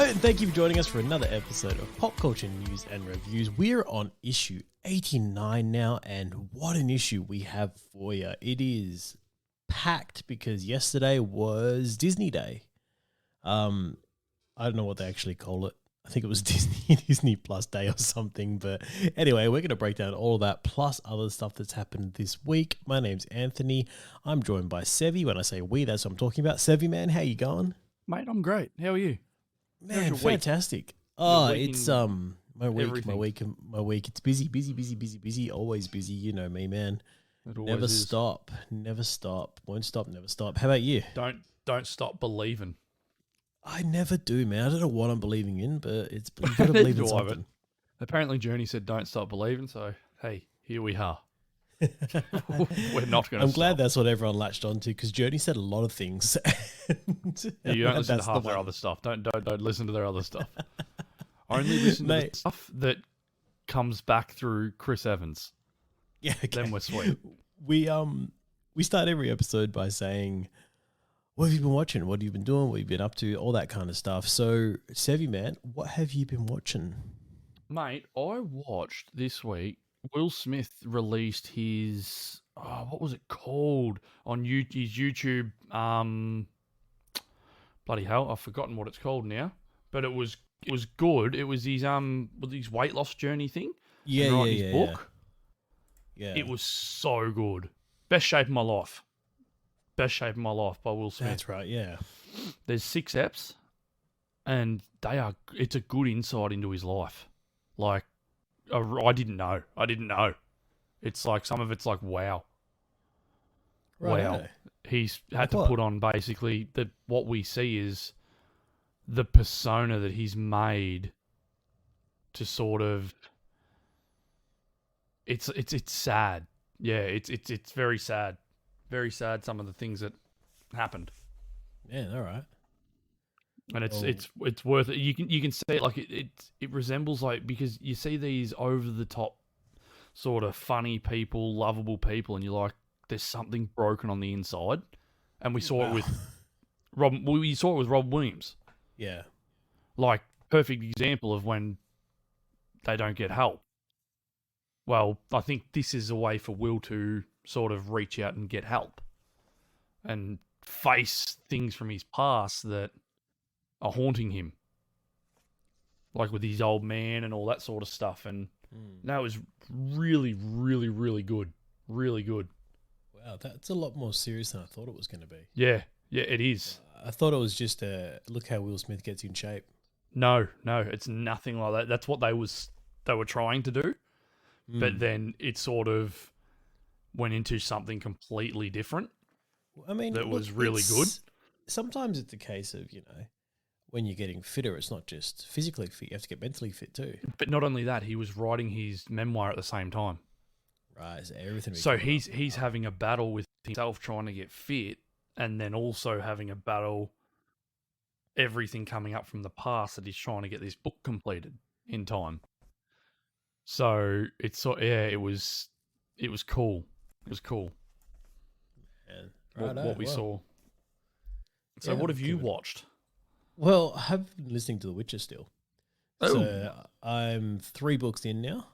and thank you for joining us for another episode of Pop Culture News and Reviews. We're on issue 89 now, and what an issue we have for you. It is packed because yesterday was Disney Day. I don't know what they actually call it. I think it was Disney Plus Day or something. But anyway, we're going to break down all of that plus other stuff that's happened this week. My name's Anthony. I'm joined by Sevi. When I say we, that's what I'm talking about. Sevi, man, how you going? Mate, I'm great. How are you? Man, fantastic. Oh, it's my week. It's busy. Always busy. You know me, man. Never stop. Won't stop. Never stop. How about you? Don't stop believing. I never do, man. I don't know what I'm believing in, but it's you gotta believe in something. Apparently, Journey said, "Don't stop believing." So, hey, here we are. We're not going to. I'm glad that's what everyone latched onto because Journey said a lot of things. Yeah, you don't listen to half their other stuff. Don't listen to their other stuff. Only listen to the stuff that comes back through Chris Evans. Yeah, okay. Then we're sweet. We start every episode by saying, what have you been watching? What have you been doing? What have you been up to? All that kind of stuff. So, Sevi, man, what have you been watching? Mate, I watched this week, Will Smith released his, what was it called? On his YouTube, bloody hell, I've forgotten what it's called now. But it was good. It was his weight loss journey thing. His book. Yeah. It was so good. Best Shape of My Life. Best Shape of My Life by Will Smith. That's right, yeah. There's 6 eps, and it's a good insight into his life. Like, I didn't know. It's like, some of it's like, wow. Right. Wow. He's had to put on basically that what we see is the persona that he's made to sort of, it's sad. Yeah, it's very sad. Very sad, some of the things that happened. Yeah, all right. And it's worth it. You can see it like it resembles, like, because you see these over the top sort of funny people, lovable people, and you're like, there's something broken on the inside. And we saw it with Rob Williams. Yeah. Like, perfect example of when they don't get help. Well, I think this is a way for Will to sort of reach out and get help and face things from his past that are haunting him, like with his old man and all that sort of stuff. And that was really, really, really good. Really good. Wow, that's a lot more serious than I thought it was going to be. Yeah, it is. I thought it was just look how Will Smith gets in shape. No, it's nothing like that. That's what they were trying to do, but then it sort of went into something completely different. I mean, that was really good. Sometimes it's a case of, when you're getting fitter, it's not just physically fit, you have to get mentally fit too. But not only that, he was writing his memoir at the same time. Right, so everything. So he's having a battle with himself trying to get fit, and then also having a battle, everything coming up from the past that he's trying to get this book completed in time. So it was cool. It was cool. Man. What we saw. So what have you watched? Well, I've been listening to The Witcher still. Oh. So I'm 3 books in now.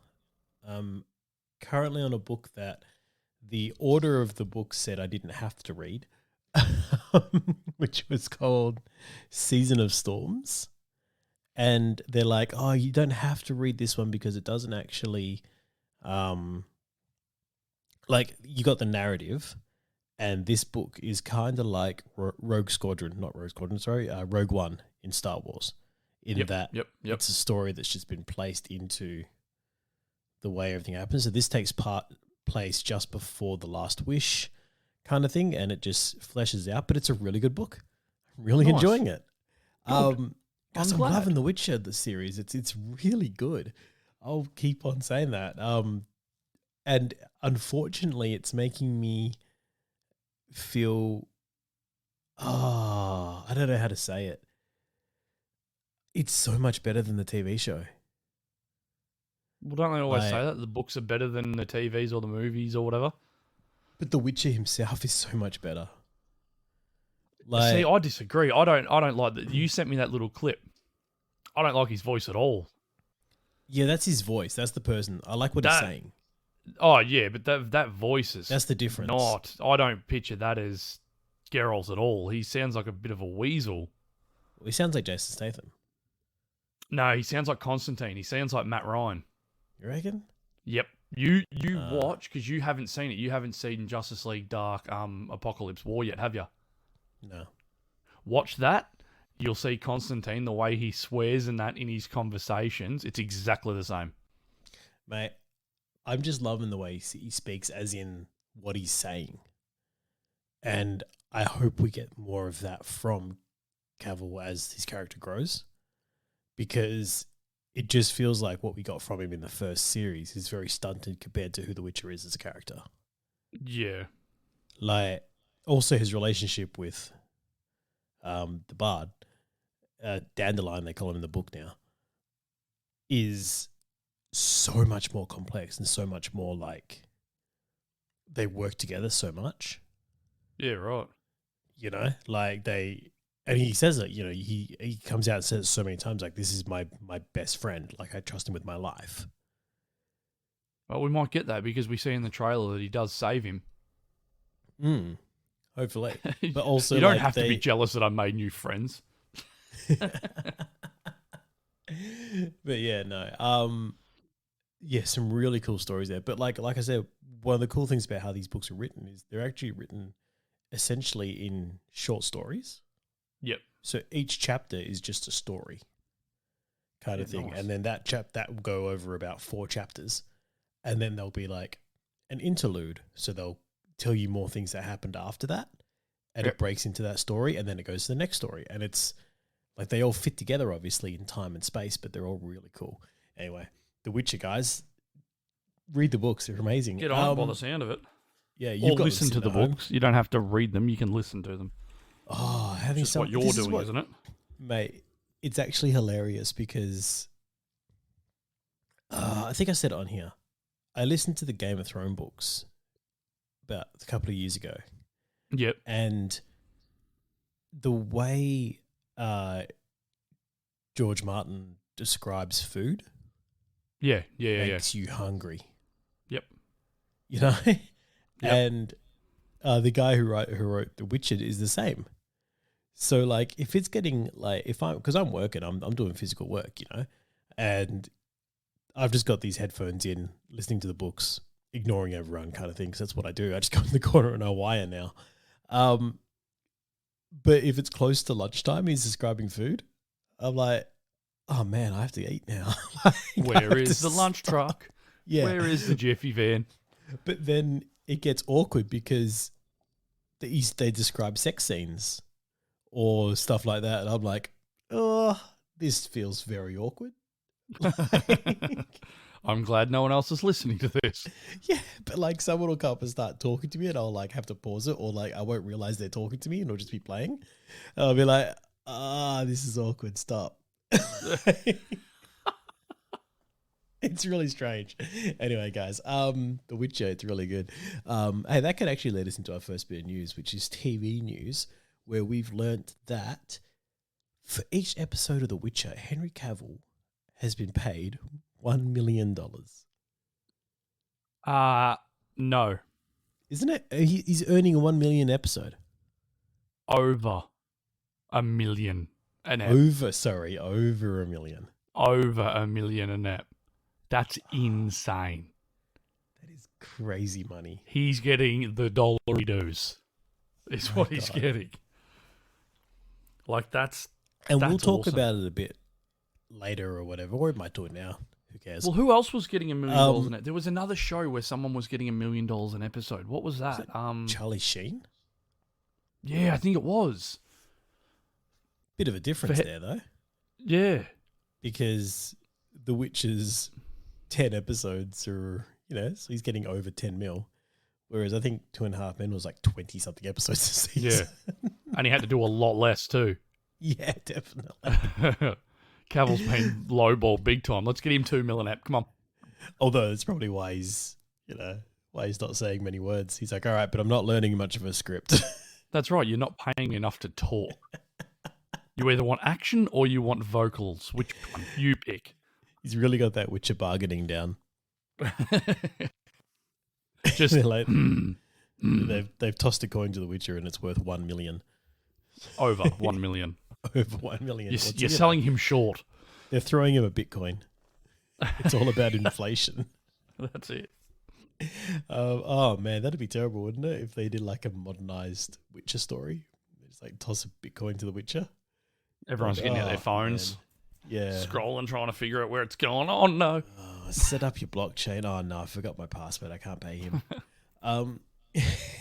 Currently on a book that the order of the book said I didn't have to read, which was called Season of Storms. And they're like, oh, you don't have to read this one because it doesn't actually, like, you got the narrative, and this book is kind of like Rogue One in Star Wars, it's a story that's just been placed into the way everything happens. So this takes place just before The Last Wish kind of thing, and it just fleshes out, but it's a really good book. I'm really enjoying it. I'm loving The Witcher, the series. It's really good. I'll keep on saying that. And unfortunately, it's making me feel, I don't know how to say it. It's so much better than the TV show. Well, don't they always say that? The books are better than the TVs or the movies or whatever? But The Witcher himself is so much better. See, I disagree. I don't like that. You sent me that little clip. I don't like his voice at all. Yeah, that's his voice. That's the person. I like what he's saying. Oh, yeah, but that voice is... That's the difference. I don't picture that as Geralt at all. He sounds like a bit of a weasel. Well, he sounds like Jason Statham. No, he sounds like Constantine. He sounds like Matt Ryan. You reckon? Yep. You watch, because you haven't seen it. You haven't seen Justice League Dark Apocalypse War yet, have you? No. Watch that. You'll see Constantine, the way he swears in his conversations. It's exactly the same. Mate, I'm just loving the way he speaks, as in what he's saying. And I hope we get more of that from Cavill as his character grows, because it just feels like what we got from him in the first series is very stunted compared to who The Witcher is as a character. Yeah. Like, also his relationship with the Bard, Dandelion, they call him in the book now, is so much more complex and so much more like they work together so much. Yeah, right. You know, like and he says it, you know, he comes out and says it so many times, like, this is my best friend. Like, I trust him with my life. Well, we might get that because we see in the trailer that he does save him. Hopefully. But also, you don't have to be jealous that I made new friends. But yeah, no. Yeah, some really cool stories there. But like I said, one of the cool things about how these books are written is they're actually written essentially in short stories. Yep. So each chapter is just a story kind of thing. Nice. And then that will go over about 4 chapters. And then there'll be like an interlude. So they'll tell you more things that happened after that. And it breaks into that story, and then it goes to the next story. And it's like they all fit together, obviously, in time and space, but they're all really cool. Anyway, The Witcher, guys, read the books. They're amazing. Get on by the sound of it. Yeah, you've got listen to the books. You don't have to read them. You can listen to them. Oh, having what you're doing, isn't it? Mate, it's actually hilarious because I think I said it on here. I listened to the Game of Thrones books about a couple of years ago. Yep. And the way George Martin describes food makes you hungry. Yep. You know? Yep. And the guy who wrote The Witcher is the same. So like if it's getting like because I'm working, I'm doing physical work, you know, and I've just got these headphones in, listening to the books, ignoring everyone kind of thing, because that's what I do. I just go in the corner and I wire now. But if it's close to lunchtime, he's describing food, I'm like, oh man, I have to eat now. Where is the lunch truck? Yeah. Where is the Jiffy van? But then it gets awkward because they describe sex scenes or stuff like that. And I'm like, oh, this feels very awkward. I'm glad no one else is listening to this. Yeah, but like someone will come up and start talking to me and I'll like have to pause it, or like I won't realize they're talking to me and I'll just be playing. And I'll be like, this is awkward. Stop. It's really strange. Anyway, guys, The Witcher, it's really good. Hey, that could actually lead us into our first bit of news, which is TV news, where we've learnt that for each episode of The Witcher, Henry Cavill has been paid $1 million. No. Isn't it? He's earning a 1 million episode. Over $1 million an ep. Over $1 million. Over $1 million an ep. That's insane. That is crazy money. He's getting the dollar he does. Is what he's getting. Like that's we'll talk awesome. about it a bit later or whatever, or we might do it now. Who cares? Well, who else was getting $1 million in it? There was another show where someone was getting $1 million an episode. What was that? Charlie Sheen? Yeah, I think it was. Bit of a difference there, though. Yeah. Because The Witcher's 10 episodes are, so he's getting over 10 mil. Whereas I think 2.5 Men was like 20-something episodes a season. Yeah. And he had to do a lot less, too. Yeah, definitely. Cavill's been lowball big time. Let's get him $2 million app. Come on. Although that's probably why he's not saying many words. He's like, all right, but I'm not learning much of a script. That's right. You're not paying me enough to talk. You either want action or you want vocals. Which one? You pick. He's really got that Witcher bargaining down. Just They're like, they've tossed a coin to the Witcher and it's worth 1 million. over 1 million. Over 1 million. You're selling him short. They're throwing him a Bitcoin. It's all about inflation. That's it. Oh man, that'd be terrible, wouldn't it? If they did like a modernized Witcher story, just like toss a Bitcoin to the Witcher. Everyone's getting out their phones, scrolling, trying to figure out where it's going. Oh no! Set up your blockchain. Oh no, I forgot my password. I can't pay him.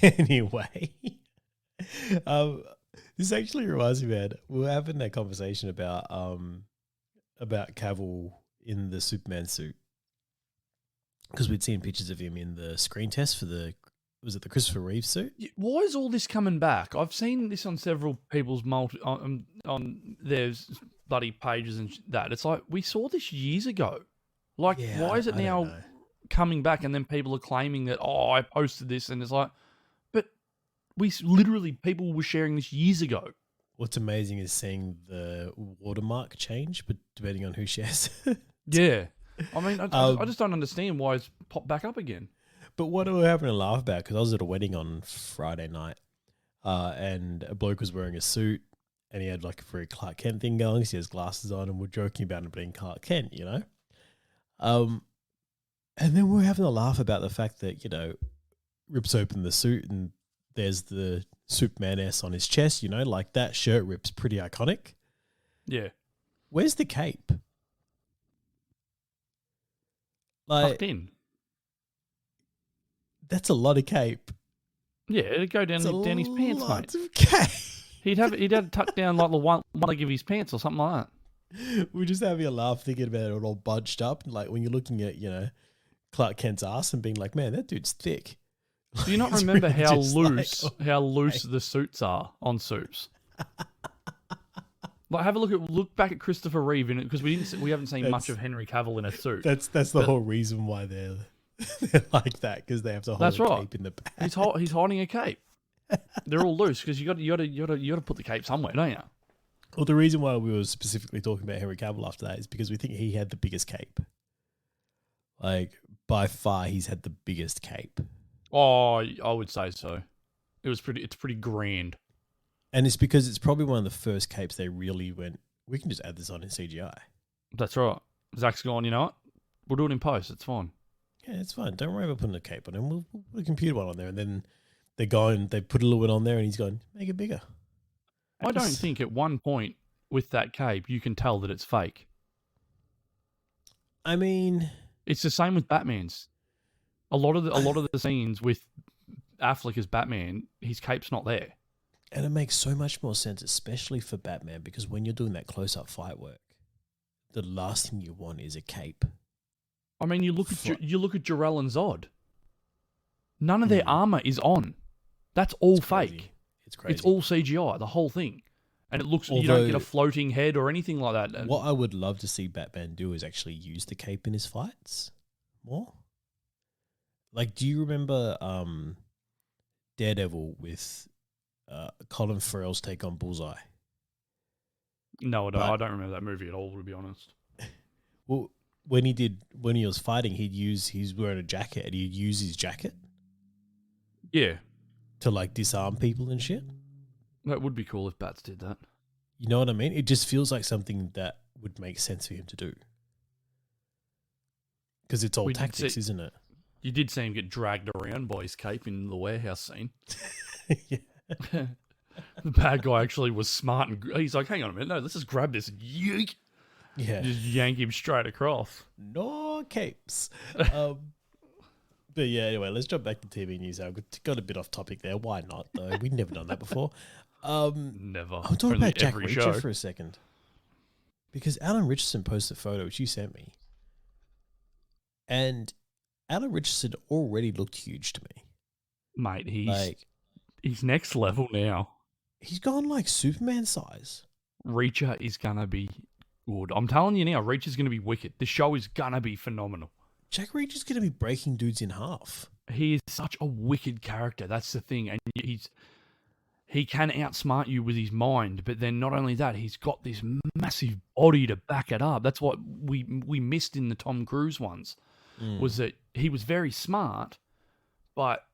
Anyway, this actually reminds me, man. We were having that conversation about Cavill in the Superman suit. Because we'd seen pictures of him in the screen test for the Christopher Reeve suit? Why is all this coming back? I've seen this on several people's on their bloody pages and that. It's like, we saw this years ago. Like, why is it now coming back? And then people are claiming that, I posted this, and it's like, but people were sharing this years ago. What's amazing is seeing the watermark change, but depending on who shares it. Yeah. I mean, I just don't understand why it's popped back up again. But what are we having a laugh about? Because I was at a wedding on Friday night, and a bloke was wearing a suit, and he had like a very Clark Kent thing going. So he has glasses on, and we're joking about him being Clark Kent, you know. And then we're having a laugh about the fact that, you know, rips open the suit and there's the Superman S on his chest, you know, like that shirt rip's pretty iconic. Yeah. Where's the cape? Like, tucked in. That's a lot of cape. Yeah, it'd go down his pants, mate. Of cape. He'd have it tucked down like the one leg of his pants or something like that. We're just having a laugh thinking about it all bunched up. Like when you're looking at, you know, Clark Kent's ass and being like, man, that dude's thick. Do you not remember really how loose the suits are on suits? Like, have a look back at Christopher Reeve in it, because we haven't seen much of Henry Cavill in a suit. That's the whole reason why they're like that, because they have to hold a cape in the back. He's hiding a cape. They're all loose because you got to put the cape somewhere, don't you? Well, the reason why we were specifically talking about Henry Cavill after that is because we think he had the biggest cape. Like, by far, he's had the biggest cape. Oh, I would say so. It's pretty grand. And it's because it's probably one of the first capes they really went, we can just add this on in CGI. That's right. Zach's gone, you know what? We'll do it in post. It's fine. Yeah, it's fine. Don't worry about putting a cape on him. We'll put a computer one on there. And then they go and they put a little bit on there and he's going, make it bigger. I don't think at one point with that cape you can tell that it's fake. I mean, it's the same with Batman's. A lot of the scenes with Affleck as Batman, his cape's not there. And it makes so much more sense, especially for Batman, because when you're doing that close-up fight work, the last thing you want is a cape. I mean, you look at Jor-El and Zod. None of their armor is on. That's all fake. It's crazy. It's all CGI, the whole thing. And it looks, you don't get a floating head or anything like that. What I would love to see Batman do is actually use the cape in his fights more. Like, do you remember Daredevil with Colin Farrell's take on Bullseye? No, I don't remember that movie at all, to be honest. Well, when he was fighting, he's wearing a jacket and he'd use his jacket. Yeah. To like disarm people and shit. That would be cool if Bats did that. You know what I mean? It just feels like something that would make sense for him to do. Because it's all tactics, isn't it? You did see him get dragged around by his cape in the warehouse scene. Yeah. The bad guy actually was smart and he's like, hang on a minute, no, let's just grab this and yank. Yeah. Just yank him straight across. No capes. But yeah, anyway, let's jump back to TV news. I got a bit off topic there. Why not, though? We've never done that before. Never. I'm talking about Jack Reacher show. for a second. Because Alan Richardson posted a photo, which you sent me. And Alan Richardson already looked huge to me. Mate, he's next level now. He's gone like Superman size. Reacher is going to be good. I'm telling you now, Reacher's going to be wicked. The show is going to be phenomenal. Jack Reacher's going to be breaking dudes in half. He is such a wicked character. That's the thing. And he can outsmart you with his mind, but then not only that, he's got this massive body to back it up. That's what we missed in the Tom Cruise ones, was that he was very smart, but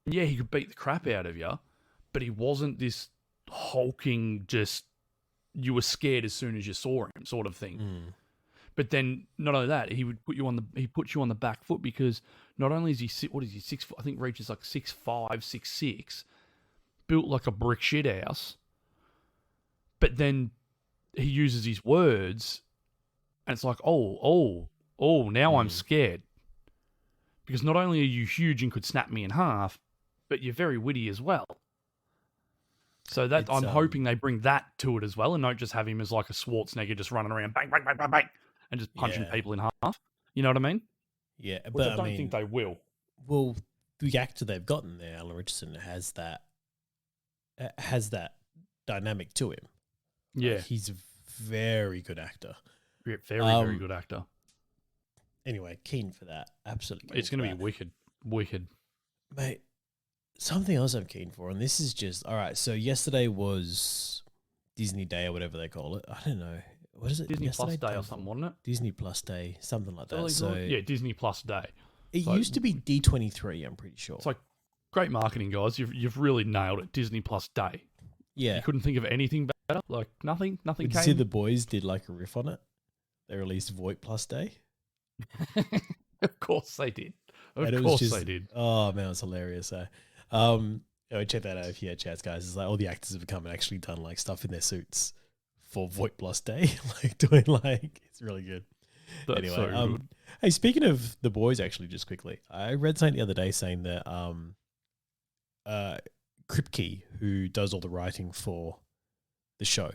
yeah, he could beat the crap out of you, but he wasn't this hulking, just you were scared as soon as you saw him sort of thing. But then not only that, he puts you on the back foot, because not only is he I think reaches like 6'5", 6'6", built like a brick shit house, but then he uses his words, and it's like, oh, now I'm scared. Because not only are you huge and could snap me in half, but you're very witty as well. So that I'm hoping they bring that to it as well, and don't just have him as like a Schwarzenegger just running around bang, bang, bang, bang, bang, and just punching people in half. You know what I mean? Yeah, Which but I don't think they will. Well, the actor they've gotten there, Alan Richardson, has that dynamic to him. Yeah. Like, he's a very good actor. Yeah, very good actor. Anyway, keen for that. Absolutely. It's going to be wicked. Wicked. Mate, something else I'm keen for, and this is just, all right, so yesterday was Disney Day or whatever they call it. I don't know. What is it? Disney Plus Day or something, wasn't it? Disney Plus Day, something like that. So yeah, Disney Plus Day. It used to be D23, I'm pretty sure. It's like, great marketing, guys. You've really nailed it. Disney Plus Day. Yeah. You couldn't think of anything better? Like, nothing Did came? you see the boys did like a riff on it? They released Voight Plus Day. Of course they did. They did. Oh, man, it's hilarious. Check that out if you had chats, guys. It's like all the actors have come and actually done like stuff in their suits for Voight Plus Day. It's really good. That's anyway, so good. Hey, speaking of the boys, actually, just quickly, I read something the other day saying that Kripke, who does all the writing for the show,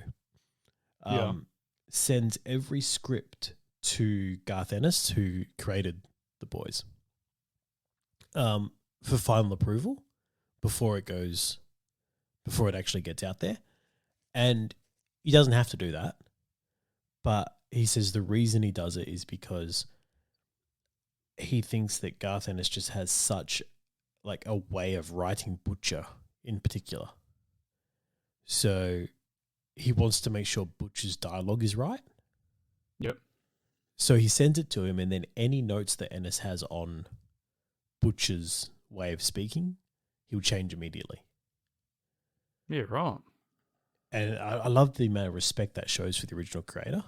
sends every script to Garth Ennis, who created the boys, for final approval before it actually gets out there. And he doesn't have to do that, but he says the reason he does it is because he thinks that Garth Ennis just has such like a way of writing Butcher in particular. So he wants to make sure Butcher's dialogue is right. Yep. So he sends it to him, and then any notes that Ennis has on Butcher's way of speaking, he'll change immediately. Yeah, right. And I love the amount of respect that shows for the original creator.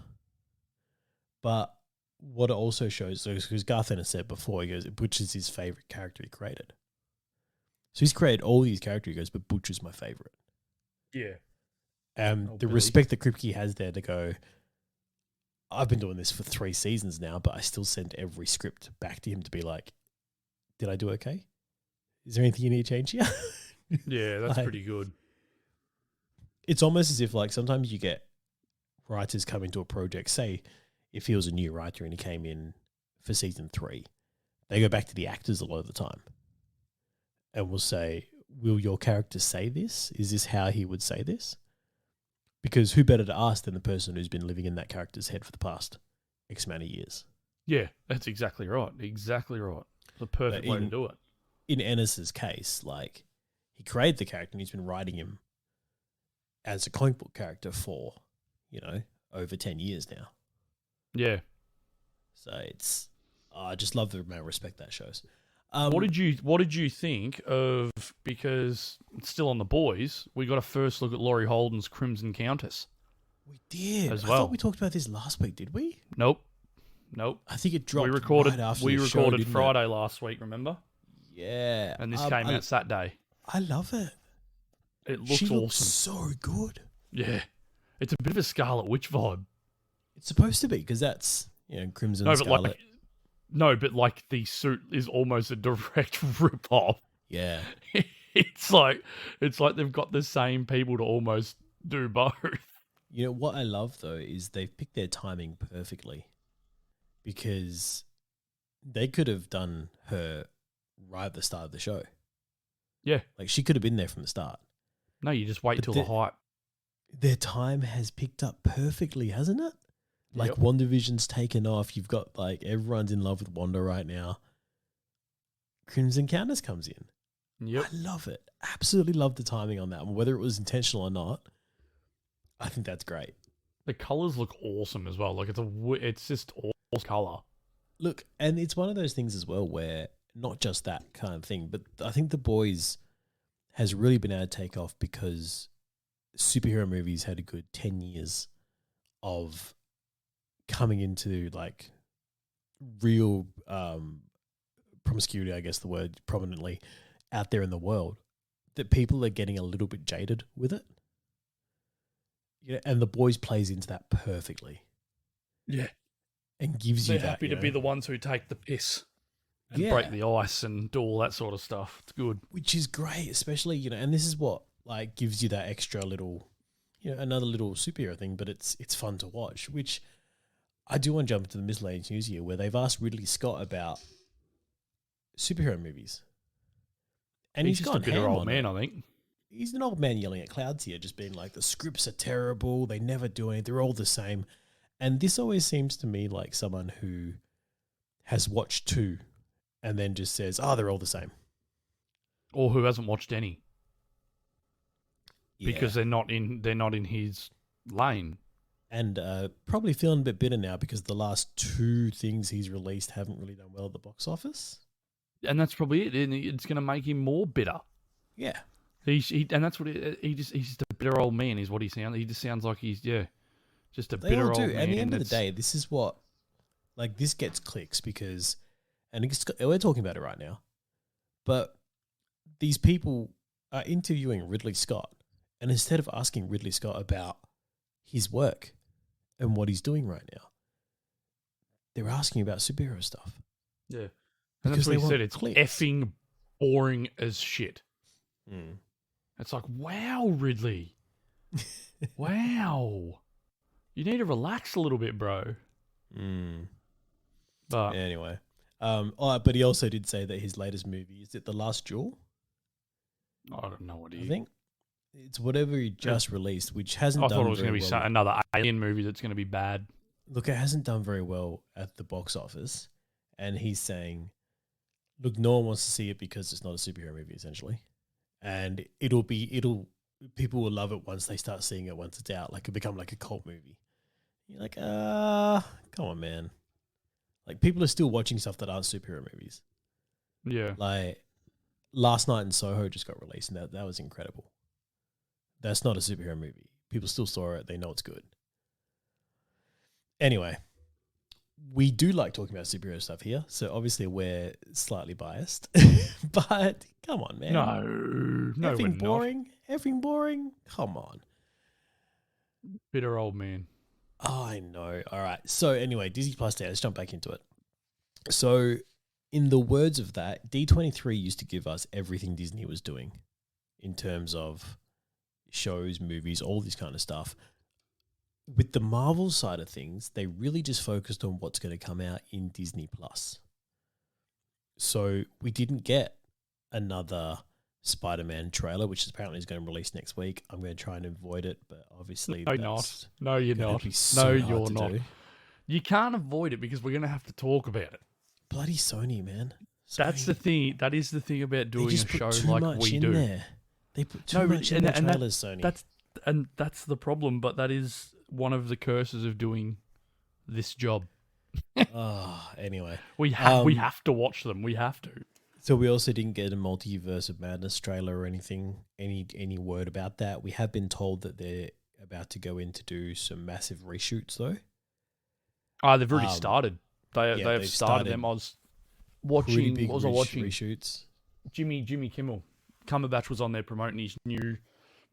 But what it also shows, because Garth Ennis said before, he goes, Butcher's his favorite character he created. So he's created all these characters, he goes, but Butcher's my favorite. Yeah. The Billy. respect that Kripke has there to go, I've been doing this for 3 seasons now, but I still send every script back to him to be like, did I do okay? Is there anything you need to change here? Yeah, that's pretty good. It's almost as if like sometimes you get writers come into a project, say if he was a new writer and he came in for season 3, they go back to the actors a lot of the time and will say, will your character say this? Is this how he would say this? Because who better to ask than the person who's been living in that character's head for the past X amount of years? Yeah, that's exactly right. Exactly right. The perfect way to do it. In Ennis's case, like he created the character and he's been writing him as a comic book character for, over 10 years now. Yeah. So it's, I just love the amount of respect that shows. What did you think of, because it's still on the boys, we got a first look at Laurie Holden's Crimson Countess. We did. As I well. thought we talked about this last week, did we? Nope. I think it dropped right after the show, recorded Friday last week, remember? Yeah. And this came out Saturday. I love it. It looks she awesome. Looks so good. Yeah. It's a bit of a Scarlet Witch vibe. It's supposed to be, because that's, Crimson Scarlet. But the suit is almost a direct rip-off. Yeah. It's like they've got the same people to almost do both. What I love, though, is they've picked their timing perfectly, because they could have done her right at the start of the show. Yeah. Like, she could have been there from the start. No, you just wait till the hype. Their time has picked up perfectly, hasn't it? Like, Yep. WandaVision's taken off. You've got, everyone's in love with Wanda right now. Crimson Countess comes in. Yep. I love it. Absolutely love the timing on that one. Whether it was intentional or not, I think that's great. The colors look awesome as well. Like it's just awesome color. Look, and it's one of those things as well where not just that kind of thing, but I think The Boys has really been able to take off because superhero movies had a good 10 years of coming into like real promiscuity, I guess the word, prominently out there in the world, that people are getting a little bit jaded with it. Yeah, and The Boys plays into that perfectly. Yeah. And gives you They're that. happy to be the ones who take the piss and Yeah. break the ice and do all that sort of stuff. It's good. Which is great, especially, you know, and this is what like gives you that extra little, you know, another little superhero thing, but it's fun to watch, which I do want to jump into the miscellaneous news here where they've asked Ridley Scott about superhero movies. And he's just gone a bitter ham old on man, it. I think. He's an old man yelling at clouds here, just being like, the scripts are terrible, they never do anything, they're all the same. And this always seems to me like someone who has watched two and then just says, oh, they're all the same. Or who hasn't watched any. Yeah. Because they're not in his lane. And probably feeling a bit bitter now because the last two things he's released haven't really done well at the box office. And that's probably it. And it's going to make him more bitter. Yeah. And that's what he's just a bitter old man is what he sounds. He just sounds like he's just a They bitter all do. old man. At the end of the day, this is what, like, this gets clicks because, and we're talking about it right now, but these people are interviewing Ridley Scott, and instead of asking Ridley Scott about his work and what he's doing right now, they're asking about superhero stuff. Yeah. And that's what he said. It's clicks. effing boring as shit. Mm. It's like, wow, Ridley. Wow. You need to relax a little bit, bro. Mm. But Anyway. But he also did say that his latest movie, is it The Last Duel? I don't know what I think it's whatever he just released, which hasn't I done thought it was going to be well. another alien movie that's going to be bad. Look, it hasn't done very well at the box office. And he's saying, look, no one wants to see it because it's not a superhero movie, essentially. And people will love it once they start seeing it once it's out. Like, it'll become like a cult movie. You're like, come on, man. Like, people are still watching stuff that aren't superhero movies. Yeah. Like, Last Night in Soho just got released, and that was incredible. That's not a superhero movie. People still saw it. They know it's good. Anyway, we do like talking about superhero stuff here, so obviously we're slightly biased. But come on, man. No, we're Everything not. boring? Everything boring? Come on. Bitter old man. Oh, I know. All right. So anyway, Disney Plus Day. Let's jump back into it. So in the words of that, D23 used to give us everything Disney was doing in terms of shows, movies, all this kind of stuff. With the Marvel side of things, they really just focused on what's going to come out in Disney Plus. So we didn't get another Spider-Man trailer, which apparently is going to release next week. I'm going to try and avoid it, but obviously No, you're not. So No, hard you're to not. do. You can't avoid it because we're going to have to talk about it. Bloody Sony, man. That's the thing. That is the thing about doing a show like we do. There. They put too much in their trailers, Sony. That's the problem, but that is one of the curses of doing this job. Anyway. We have to watch them. We have to. So we also didn't get a Multiverse of Madness trailer or anything, any word about that. We have been told that they're about to go in to do some massive reshoots, though. They've already started. They have started them. I was watching. What was I watching? Reshoots. Jimmy Kimmel. Cumberbatch was on there promoting his new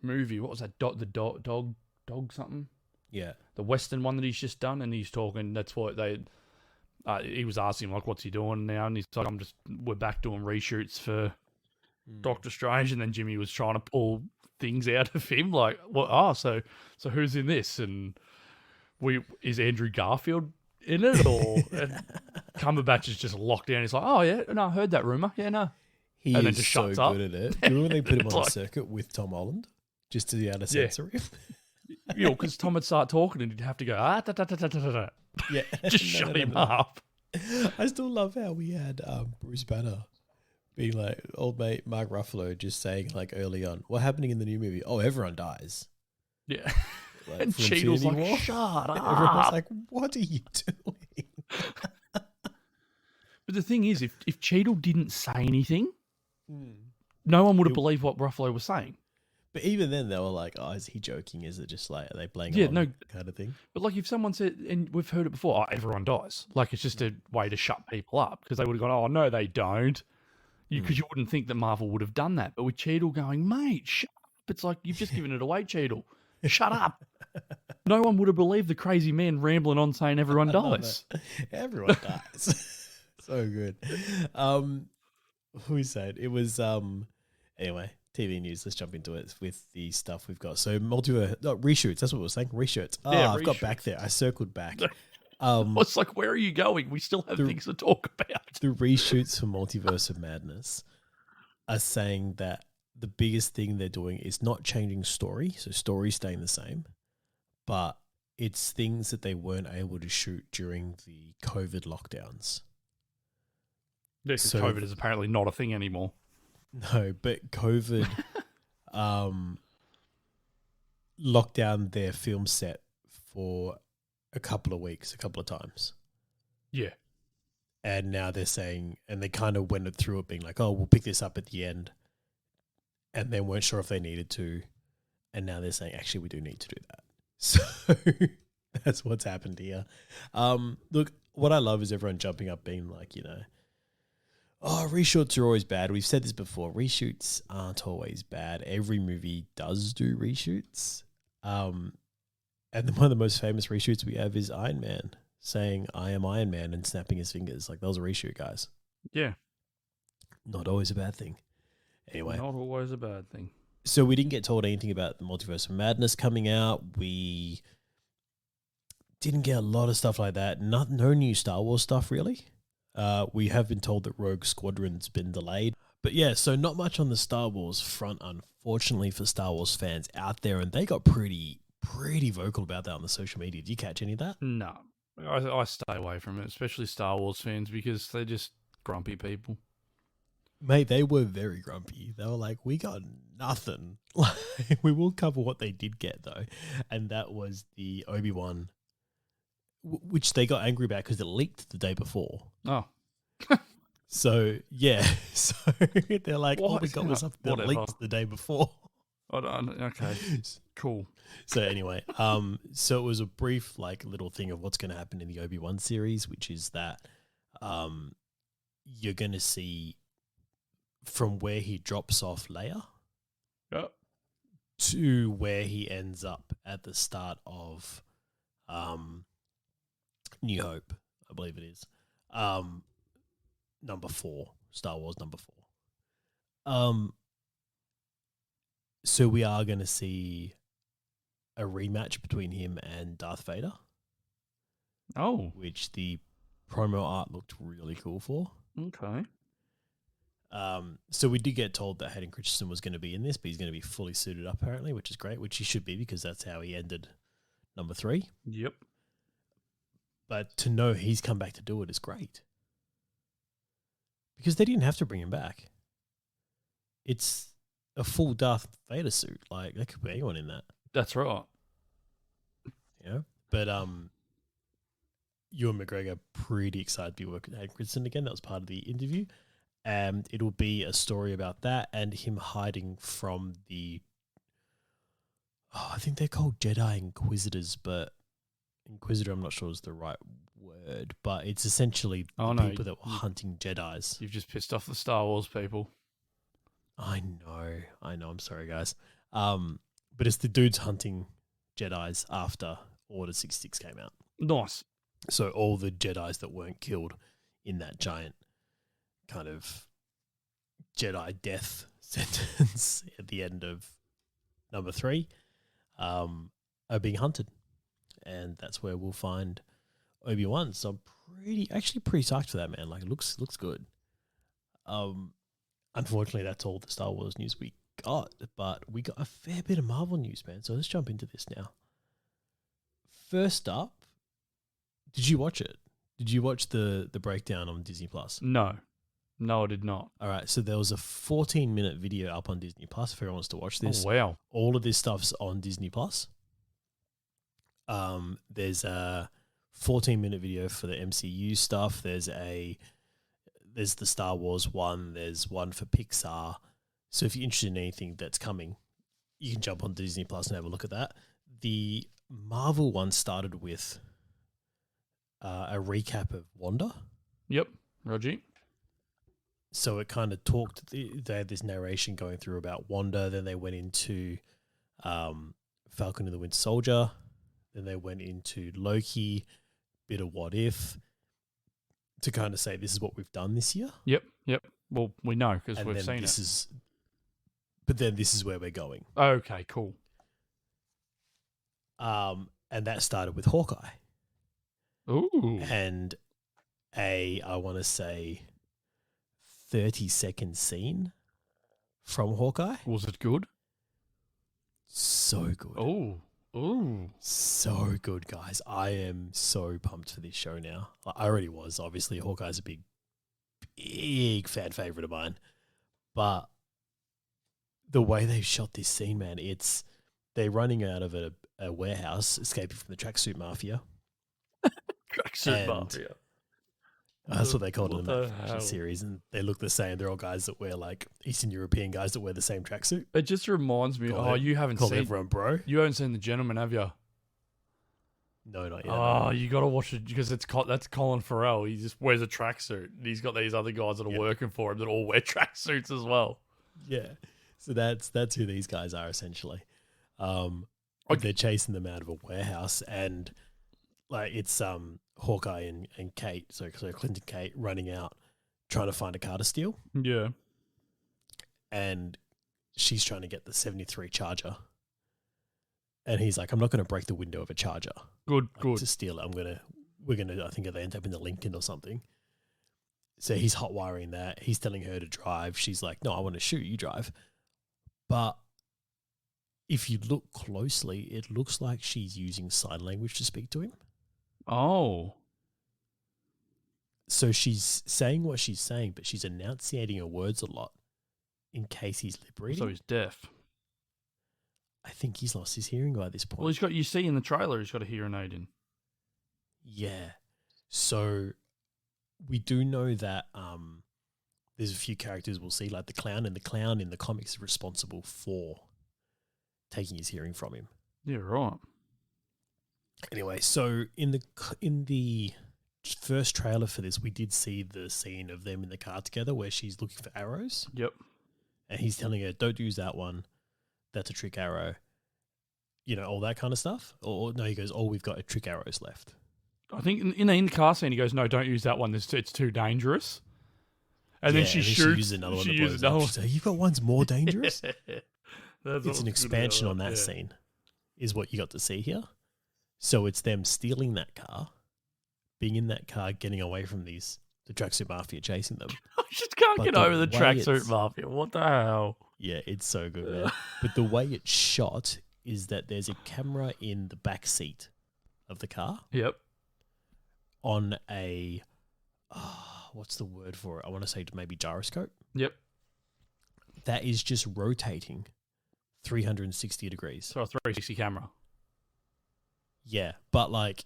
movie. What was that? The dog something. Yeah, the Western one that he's just done, and he's talking. That's what they. He was asking him, like, what's he doing now, and he's like, we're back doing reshoots for Doctor Strange, and then Jimmy was trying to pull things out of him, like, well, so who's in this, and is Andrew Garfield in it, or and Cumberbatch is just locked down. He's like, oh yeah, no, I heard that rumor, yeah, no. He and is just so shuts up. good at it. Do you remember when they put him on a circuit with Tom Holland just to be able to censor him? You know, because Tom would start talking and he'd have to go, Yeah, just shut him up. I still love how we had Bruce Banner Being like old mate Mark Ruffalo just saying like early on, what happening in the new movie? Oh, everyone dies. Yeah. Like, And for Cheadle's Infinity like, War. shut Everyone's up. like, what are you doing? But the thing is, if Cheadle didn't say anything, Hmm. no one would have It- believed what Ruffalo was saying. But even then, they were like, oh, is he joking? Is it just like, are they playing Yeah, along no. kind of thing? But like if someone said, and we've heard it before, oh, everyone dies. Like it's just a way to shut people up because they would have gone, oh, no, they don't. Because you wouldn't think that Marvel would have done that. But with Cheadle going, mate, shut up. It's like, you've just given it away, Cheadle. Shut up. No one would have believed the crazy man rambling on saying everyone I love dies. it. Everyone dies. So good. Who said it was? Anyway, TV news. Let's jump into it with the stuff we've got. So reshoots. That's what we were saying. Reshoots. Yeah, I've got back there. I circled back. It's like, where are you going? We still have things to talk about. The reshoots for Multiverse of Madness are saying that the biggest thing they're doing is not changing story, so story staying the same, but it's things that they weren't able to shoot during the COVID lockdowns. Yeah, because COVID is apparently not a thing anymore. No, but COVID locked down their film set for a couple of weeks, a couple of times. Yeah. And now they're saying, and they kind of went through it being like, oh, we'll pick this up at the end. And they weren't sure if they needed to. And now they're saying, actually, we do need to do that. So that's what's happened here. Look, what I love is everyone jumping up being like, oh, reshoots are always bad. We've said this before. Reshoots aren't always bad. Every movie does do reshoots. And one of the most famous reshoots we have is Iron Man saying, I am Iron Man and snapping his fingers. Like, that was a reshoot, guys. Yeah. Not always a bad thing. Anyway. Not always a bad thing. So we didn't get told anything about the Multiverse of Madness coming out. We didn't get a lot of stuff like that. No new Star Wars stuff, really. We have been told that Rogue Squadron's been delayed. But yeah, so not much on the Star Wars front, unfortunately, for Star Wars fans out there. And they got pretty vocal about that on the social media. Did you catch any of that? No. I stay away from it, especially Star Wars fans, because they're just grumpy people. Mate, they were very grumpy. They were like, we got nothing. We will cover what they did get, though. And that was the Obi Wan, which they got angry about because it leaked the day before. Oh. So, yeah. So they're like, What? oh, we got something that Whatever. leaked the day before. Okay. Cool. So anyway, so it was a brief, like, little thing of what's going to happen in the Obi Wan series, which is that you're going to see from where he drops off Leia to where he ends up at the start of New Hope, I believe it is. Number 4, Star Wars number 4. So we are going to see a rematch between him and Darth Vader. Oh. Which the promo art looked really cool for. Okay. So we did get told that Hayden Christensen was going to be in this, but he's going to be fully suited up apparently, which is great, which he should be because that's how he ended number 3. Yep. But to know he's come back to do it is great. Because they didn't have to bring him back. It's a full Darth Vader suit. Like, there could be anyone in that. That's right. Yeah. But Ewan McGregor pretty excited to be working with Hayden Christensen again. That was part of the interview. And it'll be a story about that and him hiding from I think they're called Jedi Inquisitors, but Inquisitor I'm not sure is the right word, but it's essentially people that were hunting Jedis. You've just pissed off the Star Wars people. I know. I'm sorry, guys. But it's the dudes hunting Jedis after Order 66 came out. Nice. So all the Jedis that weren't killed in that giant kind of Jedi death sentence at the end of number 3 are being hunted. And that's where we'll find Obi Wan. So I'm pretty psyched for that, man. Like, it looks good. Unfortunately, that's all the Star Wars news we got, but we got a fair bit of Marvel news, man. So let's jump into this now. First up, did you watch it? Did you watch the breakdown on Disney Plus? No. No, I did not. All right, so there was a 14-minute video up on Disney Plus if anyone wants to watch this. Oh, wow. All of this stuff's on Disney Plus. There's a 14-minute video for the MCU stuff. There's the Star Wars one. There's one for Pixar. So if you're interested in anything that's coming, you can jump on Disney Plus and have a look at that. The Marvel one started with a recap of Wanda. Yep, Roger. So it kind of talked, they had this narration going through about Wanda. Then they went into Falcon and the Winter Soldier. Then they went into Loki, bit of What If, to kind of say this is what we've done this year. Yep. Well, we know because we've seen it. But then this is where we're going. Okay, cool. And that started with Hawkeye. Ooh. And I want to say, 30-second scene from Hawkeye. Was it good? So good. Ooh. So good, guys. I am so pumped for this show now. I already was. Obviously, Hawkeye's a big fan favorite of mine. But the way they've shot this scene, man, they're running out of a warehouse, escaping from the tracksuit mafia. Tracksuit mafia. That's what they call it in the series, and they look the same. They're all guys that wear like Eastern European guys that wear the same tracksuit. It just reminds me. You haven't call seen everyone bro. You haven't seen The Gentleman, have you? No, not yet. Oh, you got to watch it because that's Colin Farrell. He just wears a tracksuit. He's got these other guys that are working for him that all wear tracksuits as well. Yeah, so that's who these guys are essentially. They're chasing them out of a warehouse, and like it's Hawkeye and Kate, so Clint and Kate running out trying to find a car to steal. Yeah. And she's trying to get the 73 Charger. And he's like, I'm not going to break the window of a Charger. Good. To steal it. We're going to, I think they end up in the Lincoln or something. So he's hot wiring that. He's telling her to drive. She's like, no, I want to shoot, you drive. But if you look closely, it looks like she's using sign language to speak to him. Oh. So she's saying what she's saying, but she's enunciating her words a lot in case he's lip reading. So he's deaf. I think he's lost his hearing by this point. Well, you see in the trailer, he's got a hearing aid in. Yeah. So we do know that there's a few characters we'll see, like the clown, and the clown in the comics is responsible for taking his hearing from him. Yeah, right. Anyway, so in the first trailer for this, we did see the scene of them in the car together where she's looking for arrows. Yep. And he's telling her, don't use that one. That's a trick arrow. You know, all that kind of stuff. Or no, he goes, we've got trick arrows left. I think in the car scene, he goes, no, don't use that one. It's too dangerous. And then she shoots. She uses another one. She's like, you've got one's more dangerous? It's an expansion on that scene, is what you got to see here. So it's them stealing that car, being in that car, getting away from the tracksuit mafia chasing them. I just can't get over the tracksuit mafia. What the hell? Yeah, it's so good, man. But the way it's shot is that there's a camera in the back seat of the car. Yep. On a, what's the word for it? I want to say maybe gyroscope. Yep. That is just rotating 360 degrees. So a 360 camera. Yeah, but like,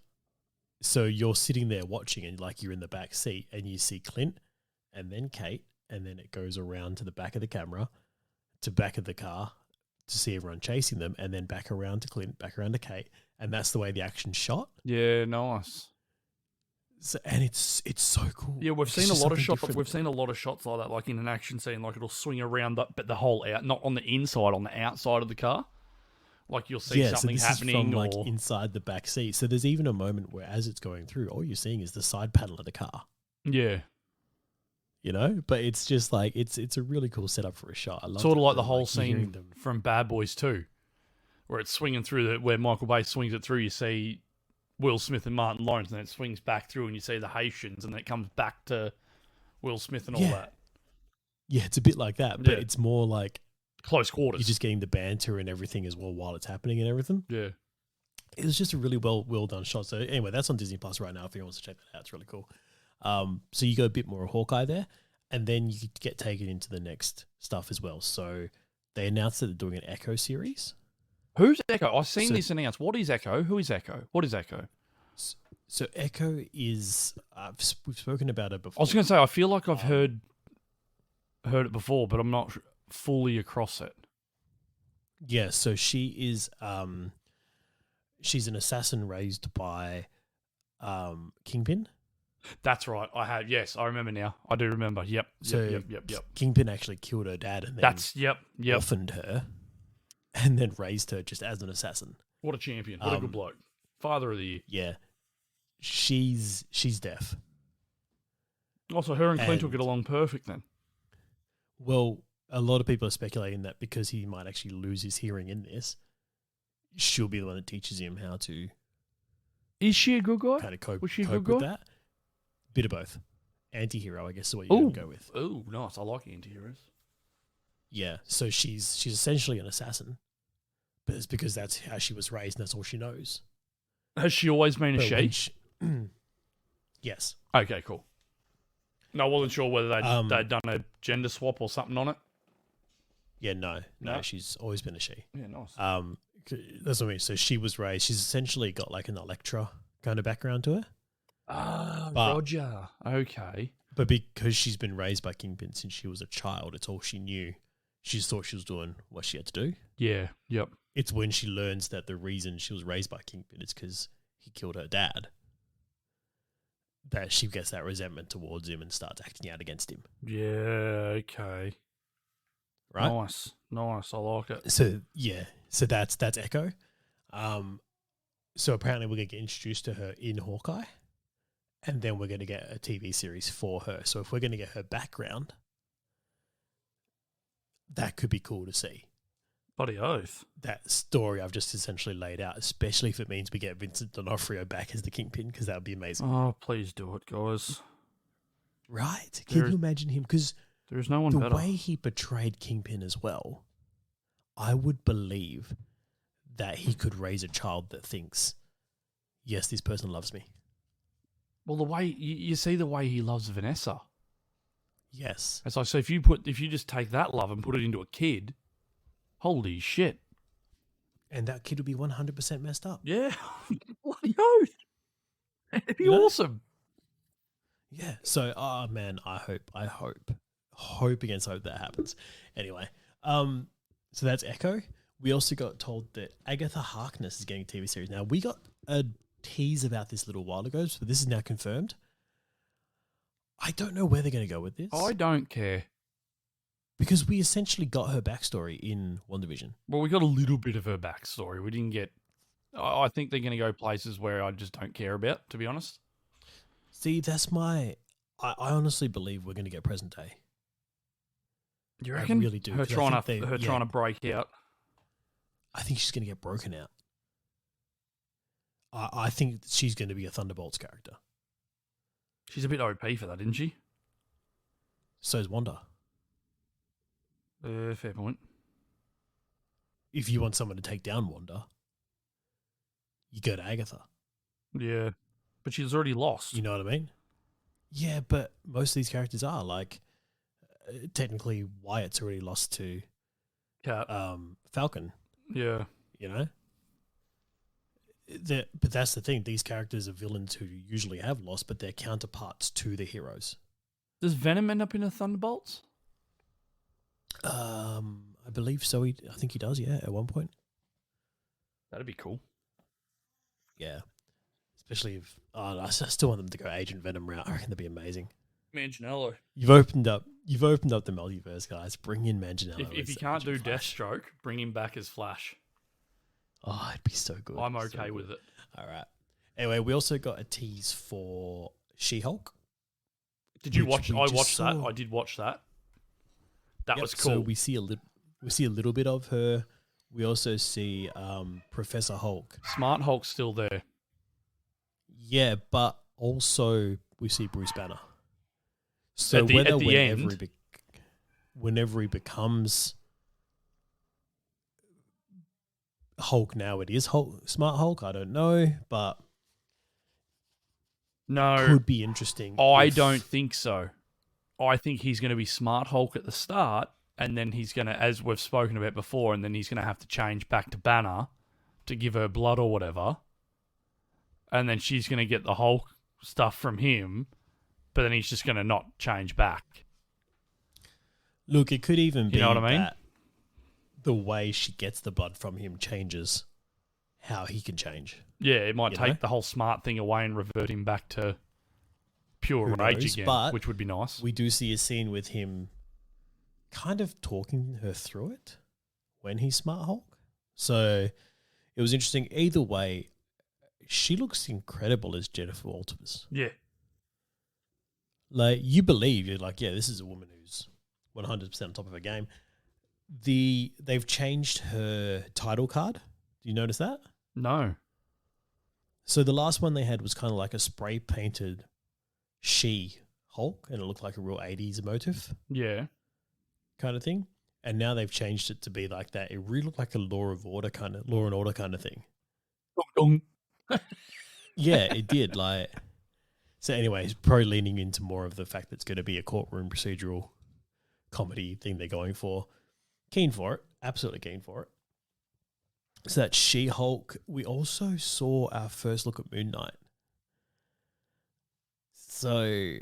so you're sitting there watching and like you're in the back seat and you see Clint and then Kate, and then it goes around to the back of the camera, to back of the car to see everyone chasing them, and then back around to Clint, back around to Kate, and that's the way the action's shot. Yeah, nice. So, and it's so cool. Yeah, we've seen a lot of shots. We've seen a lot of shots like that, like in an action scene, like it'll swing around, but the whole out, not on the inside, on the outside of the car. Like you'll see something happening, is from like inside the back seat. So there's even a moment where, as it's going through, all you're seeing is the side panel of the car. Yeah, you know, but it's just like it's a really cool setup for a shot. I love sort of like the whole scene from Bad Boys 2, where it's swinging through where Michael Bay swings it through. You see Will Smith and Martin Lawrence, and then it swings back through, and you see the Haitians, and then it comes back to Will Smith and all that. Yeah, it's a bit like that, but it's more like close quarters. You're just getting the banter and everything as well while it's happening and everything. Yeah. It was just a really well done shot. So anyway, that's on Disney Plus right now if anyone wants to check that out. It's really cool. So you got a bit more of Hawkeye there. and then you get taken into the next stuff as well. So they announced that they're doing an Echo series. Who's Echo? I've seen this announced. What is Echo? Who is Echo? What is Echo? So Echo is we've spoken about it before. I was going to say I feel like I've heard it before, but I'm not fully across it. Yeah, so she is she's an assassin raised by Kingpin. That's right. Yes, I remember now. I do remember. Yep. Yep. Kingpin actually killed her dad and then orphaned her and then raised her just as an assassin. What a champion. What a good bloke. Father of the year. Yeah. She's deaf. Also, her and Clint will get along perfect then. Well, a lot of people are speculating that because he might actually lose his hearing in this, she'll be the one that teaches him how to. Is she a good guy? Kind of cope, Was she a cope good with guy? that. Bit of both. Anti-hero, I guess, is what you're going to go with. Oh, nice. I like anti-heroes. Yeah, so she's essentially an assassin, but it's because that's how she was raised and that's all she knows. Has she always been a she? Yes. Okay, cool. No, I wasn't sure whether they'd done a gender swap or something on it. Yeah, no, she's always been a she. Yeah, nice. That's what I mean. So she was raised. She's essentially got like an Electra kind of background to her. Roger. Okay. But because she's been raised by Kingpin since she was a child, it's all she knew. She just thought she was doing what she had to do. Yeah. Yep. It's when she learns that the reason she was raised by Kingpin is because he killed her dad that she gets that resentment towards him and starts acting out against him. Yeah. Okay. Right. Nice. I like it. So that's Echo. So apparently we're gonna get introduced to her in Hawkeye, and then we're gonna get a TV series for her. So if we're gonna get her background, that could be cool to see. Bloody oath. That story I've just essentially laid out, especially if it means we get Vincent D'Onofrio back as the Kingpin, because that would be amazing. Oh, please do it, guys. Right? Can you imagine him? Because there's no one better. The way he portrayed Kingpin as well, I would believe that he could raise a child that thinks, yes, this person loves me. Well, the way you see the way he loves Vanessa. Yes. It's like, so if you just take that love and put it into a kid, holy shit. And that kid would be 100% messed up. Yeah. Bloody oath. It'd be awesome. Yeah. So, man, I hope against hope that happens. Anyway, so that's Echo. We also got told that Agatha Harkness is getting a TV series. Now, we got a tease about this a little while ago, so this is now confirmed. I don't know where they're going to go with this. I don't care. Because we essentially got her backstory in WandaVision. Well, we got a little bit of her backstory. We didn't get... I think they're going to go places where I just don't care about, to be honest. See, that's my... I honestly believe we're going to get present day. You reckon? I really do. Her trying to break out. I think she's going to get broken out. I think she's going to be a Thunderbolts character. She's a bit OP for that, isn't she? So's Wanda. Fair point. If you want someone to take down Wanda, you go to Agatha. Yeah. But she's already lost. You know what I mean? Yeah, but most of these characters are. Like, technically, Wyatt's already lost to Cap. Falcon. Yeah. You know? But that's the thing. These characters are villains who usually have lost, but they're counterparts to the heroes. Does Venom end up in the Thunderbolts? I believe so. I think he does, yeah, at one point. That'd be cool. Yeah. Especially if... I still want them to go Agent Venom route. I reckon that'd be amazing. Manganiello. You've opened up the multiverse, guys. Bring in Manganiello. If you can't do Deathstroke, bring him back as Flash. Oh, it'd be so good. I'm okay with it. All right. Anyway, we also got a tease for She-Hulk. Did you watch? I watched that. I did watch that. That was cool. So we see a little bit of her. We also see Professor Hulk. Smart Hulk's still there. Yeah, but also we see Bruce Banner. So whenever he becomes Hulk, now it is Hulk, Smart Hulk. I don't know, but no, could be interesting. I don't think so. I think he's going to be Smart Hulk at the start, and then he's going to, as we've spoken about before, and then he's going to have to change back to Banner to give her blood or whatever. And then she's going to get the Hulk stuff from him, but then he's just going to not change back. Look, it could even be You know what I mean? that the way she gets the blood from him changes how he can change. Yeah, it might You take know? the whole smart thing away and revert him back to pure Who rage knows? again, But which would be nice. we do see a scene with him kind of talking her through it when he's Smart Hulk. So it was interesting. Either way, she looks incredible as Jennifer Walters. Yeah. Like, you believe, you're like, yeah, this is a woman who's 100% on top of her game. They've changed her title card. Do you notice that? No. So the last one they had was kind of like a spray painted She-Hulk, and it looked like a real 80s motif Yeah. kind of thing. And now they've changed it to be like that. It really looked like a Law and Order kind of thing. Yeah, it did. Like, so anyway, it's probably leaning into more of the fact that it's going to be a courtroom procedural comedy thing they're going for. Keen for it. Absolutely keen for it. So that's She-Hulk. We also saw our first look at Moon Knight. So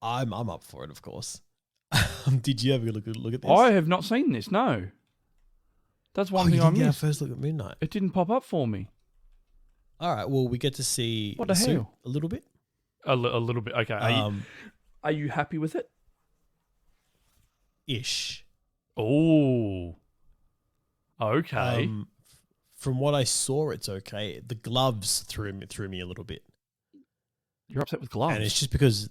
I'm up for it, of course. Did you have a look at this? I have not seen this, no. That's one thing you I didn't get our missed. first look at Moon Knight. It didn't pop up for me. All right, well, we get to see What the suit hell? a little bit. A little bit. Okay. Are you happy with it? Ish. Oh. Okay. From what I saw, it's okay. The gloves threw me a little bit, You're upset with gloves. and it's just because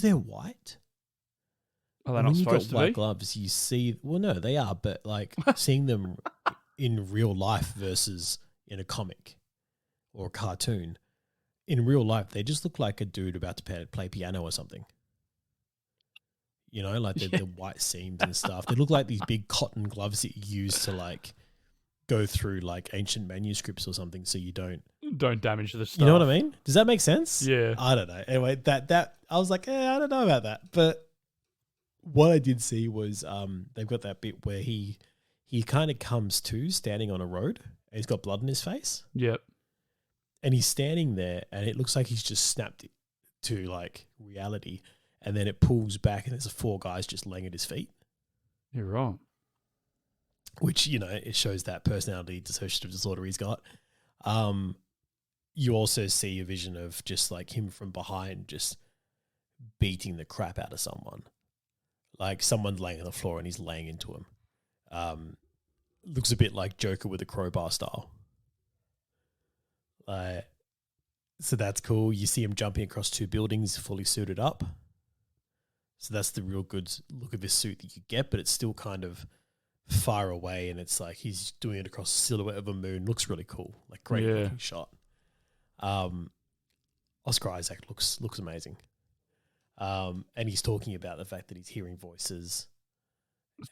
they're white. Are they And not when you supposed got to white be? gloves, you see. Well, no, they are, but like seeing them in real life versus in a comic or a cartoon, in real life, they just look like a dude about to play piano or something. You know, like the white seams and stuff. They look like these big cotton gloves that you use to like go through like ancient manuscripts or something, so you don't damage the stuff. You know what I mean? Does that make sense? Yeah. I don't know. Anyway, that I was like, I don't know about that. But what I did see was they've got that bit where he kind of comes to standing on a road and he's got blood in his face. Yep. And he's standing there and it looks like he's just snapped it to like reality. And then it pulls back and there's 4 guys just laying at his feet. You're wrong. Which, you know, it shows that personality dissociative disorder he's got. You also see a vision of just like him from behind just beating the crap out of someone. Like someone's laying on the floor and he's laying into him. Looks a bit like Joker with a crowbar style. So that's cool. You see him jumping across 2 buildings fully suited up. So that's the real good look of his suit that you get, but it's still kind of far away and it's like he's doing it across the silhouette of a moon. Looks really cool. Like great looking shot. Oscar Isaac looks amazing. And he's talking about the fact that he's hearing voices.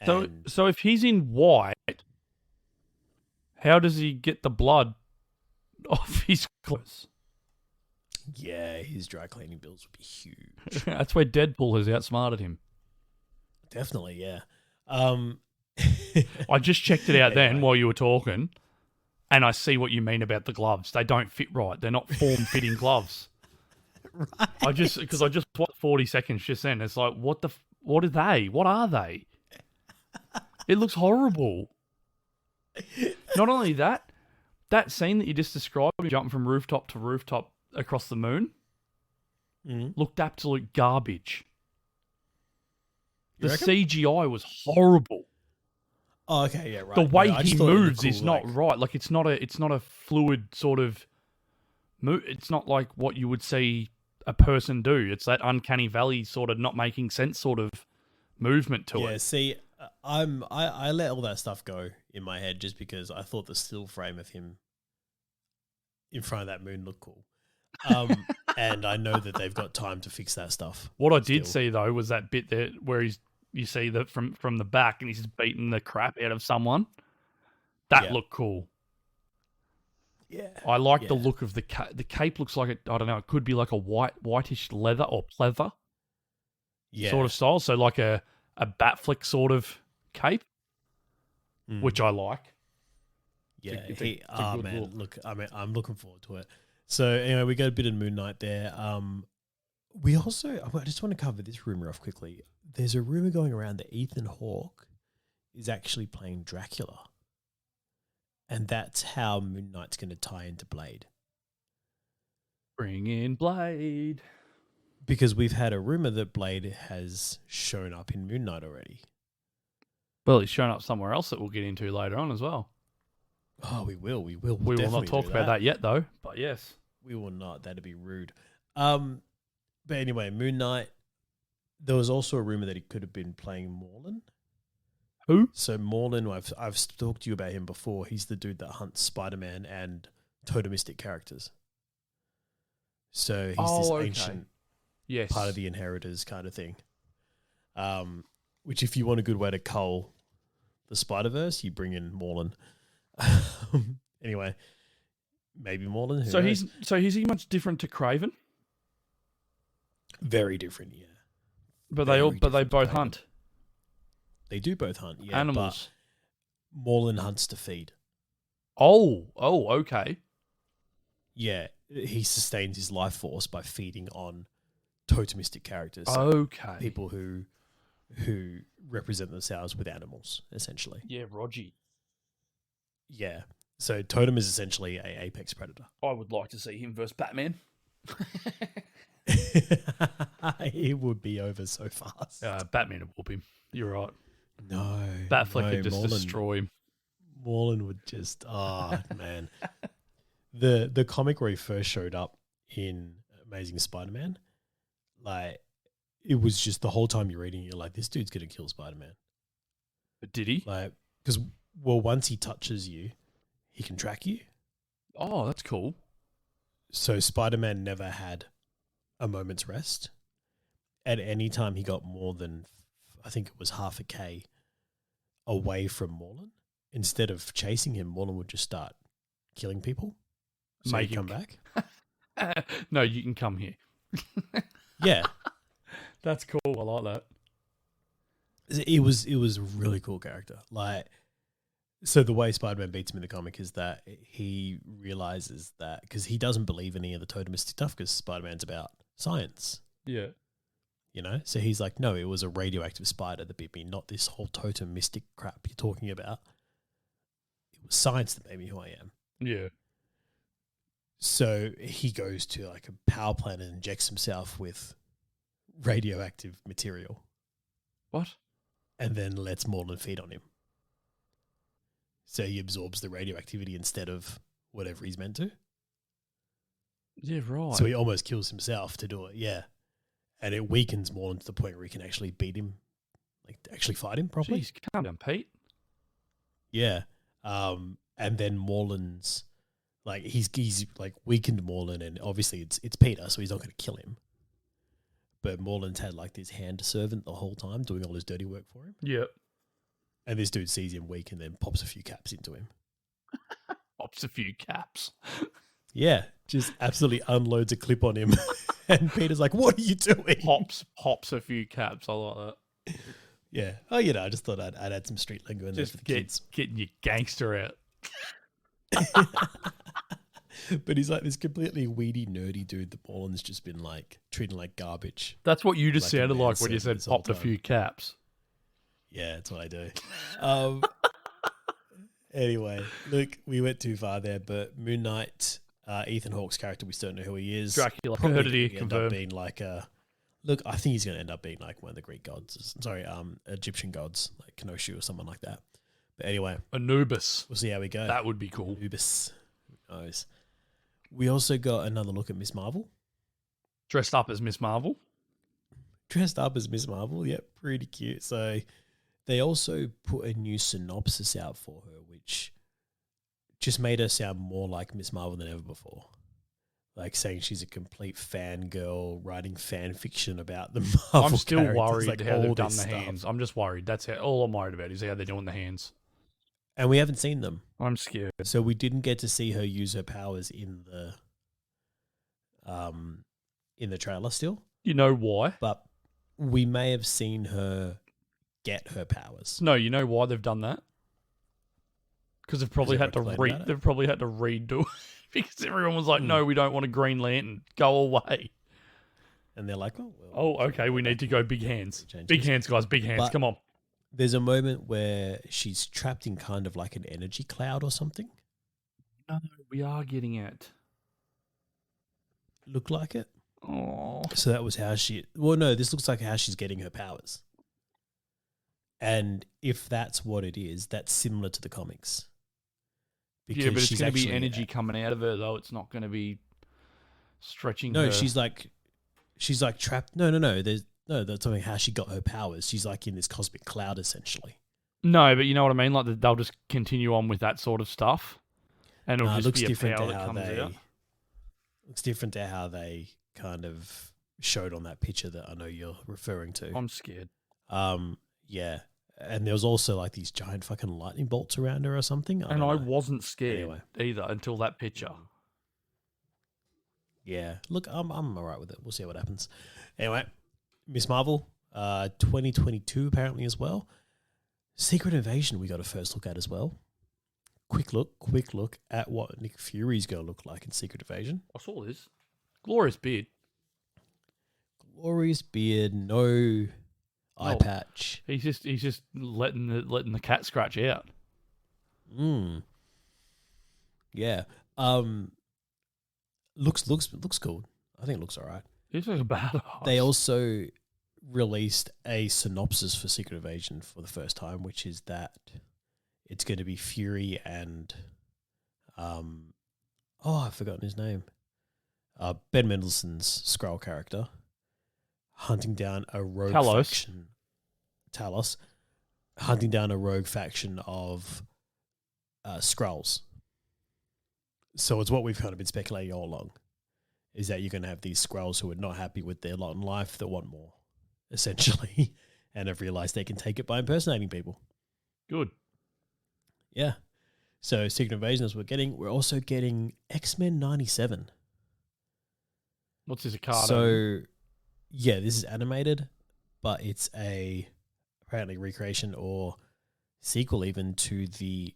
So if he's in white, how does he get the blood off his clothes? Yeah, his dry cleaning bills would be huge. That's where Deadpool has outsmarted him. Definitely, yeah. I just checked it out then Anyway. while you were talking, and I see what you mean about the gloves. They don't fit right. They're not form-fitting gloves. Right. I just watched 40 seconds just then. It's like, what are they? What are they? It looks horrible. Not only that scene that you just described, jumping from rooftop to rooftop across the moon, looked absolute garbage. You The reckon? CGI was horrible. Oh, okay, yeah, right. The way No, I he just thought it looked moves is cool, not like- right. Like it's not a fluid sort of move. It's not like what you would see a person do. It's that uncanny valley sort of not making sense sort of movement to Yeah, it. see, I let all that stuff go in my head just because I thought the still frame of him in front of that moon looked cool. And I know that they've got time to fix that stuff. What I did still. see though was that bit there where you see that from the back and he's just beating the crap out of someone. That Yeah. looked cool. Yeah. I like the Yeah. look of the cape. Looks like I don't know. It could be like a whitish leather or pleather. Yeah. style. So like a Batflick sort of cape, which I like. Yeah, It's a good man, look. I'm looking forward to it. So anyway, we got a bit of Moon Knight there. We also, I just want to cover this rumor off quickly. There's a rumor going around that Ethan Hawke is actually playing Dracula, and that's how Moon Knight's going to tie into Blade. Bring in Blade. Because we've had a rumor that Blade has shown up in Moon Knight already. Well, he's shown up somewhere else that we'll get into later on as well. Oh, we will. We will not talk about that yet, though. But yes, we will not. That'd be rude. But anyway, Moon Knight. There was also a rumor that he could have been playing Morlun. Who? So Morlun, I've talked to you about him before. He's the dude that hunts Spider-Man and totemistic characters. So he's this ancient part of the Inheritors kind of thing. Which, if you want a good way to cull the Spider-Verse, you bring in Morlun. Anyway, maybe Morlun. So is he much different to Kraven? Very different, yeah. But they both hunt. They do both hunt, yeah. Animals. But Morlun hunts to feed. Oh, okay. Yeah, he sustains his life force by feeding on totemistic characters. Okay. People who represent themselves with animals, essentially. Yeah, Rogie. Yeah. So Totem is essentially an apex predator. I would like to see him versus Batman. It would be over so fast. Batman would whoop him. You're right. No. Batfleck could just destroy him. Morlun would just, man. The comic where he first showed up in Amazing Spider-Man, like, it was just the whole time you're reading, you're like, this dude's going to kill Spider-Man. But did he? Like, because, well, once he touches you, he can track you. Oh, that's cool. So Spider-Man never had a moment's rest. At any time he got more than, I think it was half a K away from Morlun, instead of chasing him, Morlun would just start killing people. So he'd come back. No, you can come here. Yeah. That's cool. I like that. It was a really cool character. Like, so the way Spider-Man beats him in the comic is that he realizes that, because he doesn't believe any of the totemistic stuff, because Spider-Man's about science. Yeah. You know? So he's like, no, it was a radioactive spider that beat me, not this whole totem mystic crap you're talking about. It was science that made me who I am. Yeah. So he goes to like a power plant and injects himself with radioactive material. What? And then lets Morlun feed on him. So he absorbs the radioactivity instead of whatever he's meant to. Yeah, right. So he almost kills himself to do it, yeah. And it weakens Morlun to the point where he can actually beat him, like actually fight him properly. Jeez, calm down, Pete. Yeah. And then Morlun's, like, he's like weakened Morlun, and obviously it's Peter, so he's not going to kill him. But Morlun's had like this hand servant the whole time doing all his dirty work for him. Yeah. And this dude sees him weak and then pops a few caps into him. Pops a few caps. Yeah, just absolutely unloads a clip on him. And Peter's like, what are you doing? Pops a few caps. I like that. Yeah. Oh, you know, I just thought I'd add some street lingo in there for the kids. Getting your gangster out. But he's like this completely weedy, nerdy dude that Morlun's just been like treating like garbage. That's what you just Like sounded like when you said popped a few caps. Yeah, that's what I do. Anyway, look, we went too far there, but Moon Knight, Ethan Hawke's character, we still don't know who he is. Dracula. Probably Heard it here, end confirmed. up being like a... Look, I think he's going to end up being like one of the Greek gods. Sorry, Egyptian gods, like Kenosha or someone like that. But anyway. Anubis. We'll see how we go. That would be cool. Anubis. Who knows? We also got another look at Miss Marvel. Dressed up as Miss Marvel. Dressed up as Miss Marvel, yep, pretty cute. So they also put a new synopsis out for her, which just made her sound more like Miss Marvel than ever before. Like saying she's a complete fangirl writing fan fiction about the Marvel I'm still characters, worried like how all they've done this the stuff. hands. I'm just worried. That's all I'm worried about is how they're doing the hands. And we haven't seen them. I'm scared. So we didn't get to see her use her powers in the trailer still. You know why? But we may have seen her get her powers. No, you know why they've done that? Because they've probably had to They've probably had to redo it because everyone was like, "No, we don't want a Green Lantern. Go away." And they're like, okay, we need to go big hands. Big hands, guys, big hands. Come on." There's a moment where she's trapped in kind of like an energy cloud or something. No, we are getting it. Looked like it. Oh. So that was how she... Well, no, this looks like how she's getting her powers. And if that's what it is, that's similar to the comics. Because yeah, but it's going to be energy coming out of her, though. It's not going to be stretching her. No, she's like trapped. No. That's something how she got her powers. She's like in this cosmic cloud, essentially. No, but you know what I mean? Like they'll just continue on with that sort of stuff. And it'll just be a power that comes out. Looks different to how they kind of showed on that picture that I know you're referring to. I'm scared. Yeah. And there was also like these giant fucking lightning bolts around her or something. I wasn't scared either until that picture. Yeah. Look, I'm all right with it. We'll see what happens. Anyway, Miss Marvel, 2022 apparently as well. Secret Invasion we got a first look at as well. Quick look at what Nick Fury's going to look like in Secret Invasion. I saw this. Glorious beard. No eye patch. He's just letting the cat scratch out. Yeah. Looks cool. I think it looks all right. He's like a badass. They also released a synopsis for Secret Invasion for the first time, which is that it's going to be Fury and I've forgotten his name. Ben Mendelsohn's Skrull character hunting down a rogue faction. Talos hunting down a rogue faction of Skrulls. So it's what we've kind of been speculating all along, is that you're going to have these Skrulls who are not happy with their lot in life, that want more, essentially, and have realised they can take it by impersonating people. Good. Yeah. So Secret Invasion is what we're getting. We're also getting X-Men 97. What's this, a card? So, yeah, this is animated, but it's a apparently recreation or sequel even to the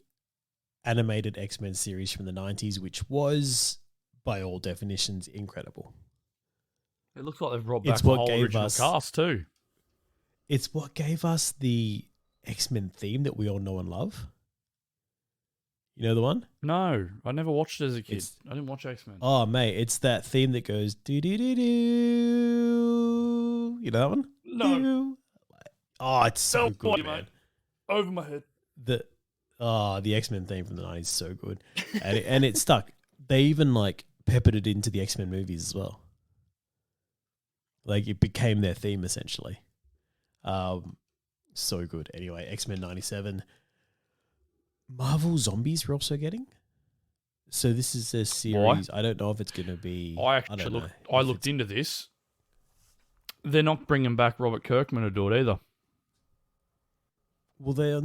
animated X-Men series from the 90s, which was, by all definitions, incredible. It looks like they've brought back the whole original cast too. It's what gave us the X-Men theme that we all know and love. You know the one? No, I never watched it as a kid. I didn't watch X-Men. Oh, mate, it's that theme that goes do-do-do-do. You know that one? No. Oh, it's so good, man. Mate. Over my head. The X-Men theme from the 90s is so good. And it stuck. They even like peppered it into the X-Men movies as well. Like it became their theme essentially. So good. Anyway, X-Men 97. Marvel Zombies we're also getting. So this is a series. Why? I don't know if it's going to be... I looked into this. They're not bringing back Robert Kirkman to do it either. Well, they're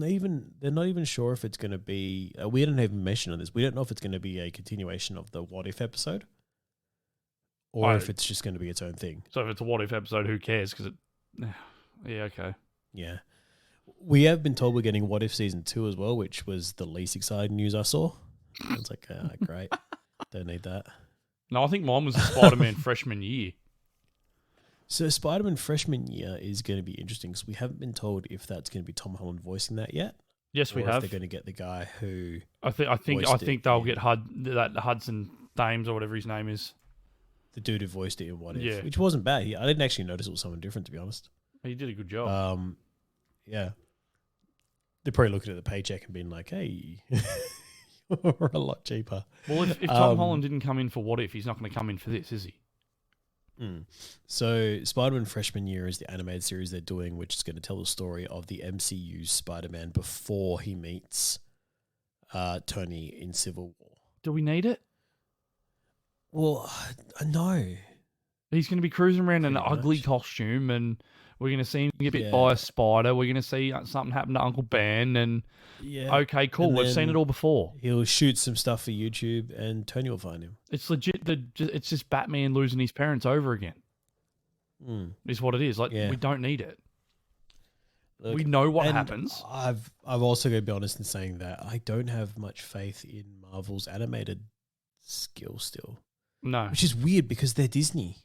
not even sure if it's going to be... we didn't even mention on this. We don't know if it's going to be a continuation of the What If episode, or if it's just going to be its own thing. So if it's a What If episode, who cares? Because yeah, okay. Yeah. We have been told we're getting What If Season 2 as well, which was the least exciting news I saw. I was like, great. Don't need that. No, I think mine was the Spider-Man freshman year. So Spider-Man freshman year is going to be interesting because we haven't been told if that's going to be Tom Holland voicing that yet. Yes, we have. If they're going to get the guy who... I think they'll get Hudson Thames or whatever his name is. The dude who voiced it in What If, which wasn't bad. I didn't actually notice it was someone different, to be honest. He did a good job. Yeah. They're probably looking at the paycheck and being like, hey, we're a lot cheaper. Well, if Tom Holland didn't come in for What If, he's not going to come in for this, is he? So Spider-Man Freshman Year is the animated series they're doing, which is going to tell the story of the MCU's Spider-Man before he meets Tony in Civil War. Do we need it? Well, no. He's going to be cruising around in an ugly costume, and we're going to see him get bit by a spider. We're going to see something happen to Uncle Ben, and okay, cool. We've seen it all before. He'll shoot some stuff for YouTube, and Tony will find him. It's legit. It's just Batman losing his parents over again. Is what it is. Like, Yeah. we don't need it. Look, We know what and happens. I've also got to be honest in saying that I don't have much faith in Marvel's animated skill still, No. which is weird because they're Disney.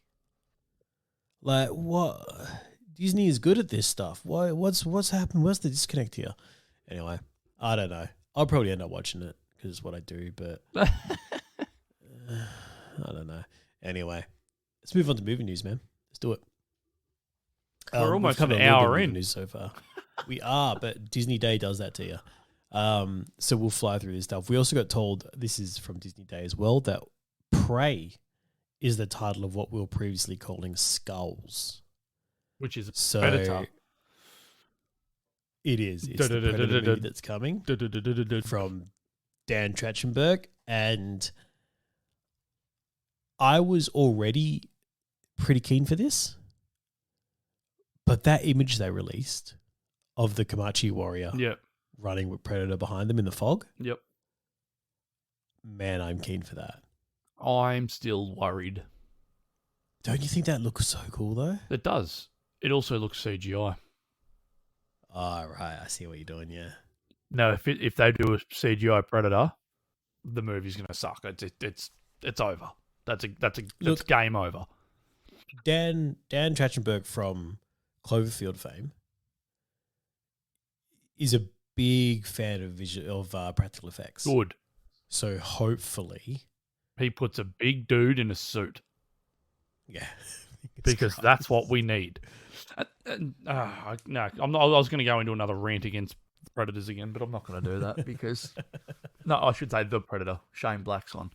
Like, what? Disney is good at this stuff. Why? What's happened? What's the disconnect here? Anyway, I don't know. I'll probably end up watching it because it's what I do, but I don't know. Anyway, let's move on to movie news, man. Let's do it. We're We've almost an covered a little bit of hour movie in. news so far. We are, but Disney Day does that to you. So we'll fly through this stuff. We also got told, this is from Disney Day as well, that Prey is the title of what we were previously calling Skulls. Which is So Predator. it is. It's the Predator movie that's coming from Dan Trachtenberg. And I was already pretty keen for this. But that image they released of the Comanche warrior Yep. running with Predator behind them in the fog, Yep. man, I'm keen for that. I'm still worried. Don't you think that looks so cool, though? It does. It also looks CGI. Oh, right. I see what you're doing, yeah. No, if they do a CGI Predator, the movie's going to suck. It's over. That's game over. Dan Trachtenberg from Cloverfield fame is a big fan of practical effects. Good. So hopefully, He puts a big dude in a suit yeah, because that's what we need. No, I'm not. I was going to go into another rant against Predators again, but I'm not going to do that because no, I should say the Predator. Shane Black's on.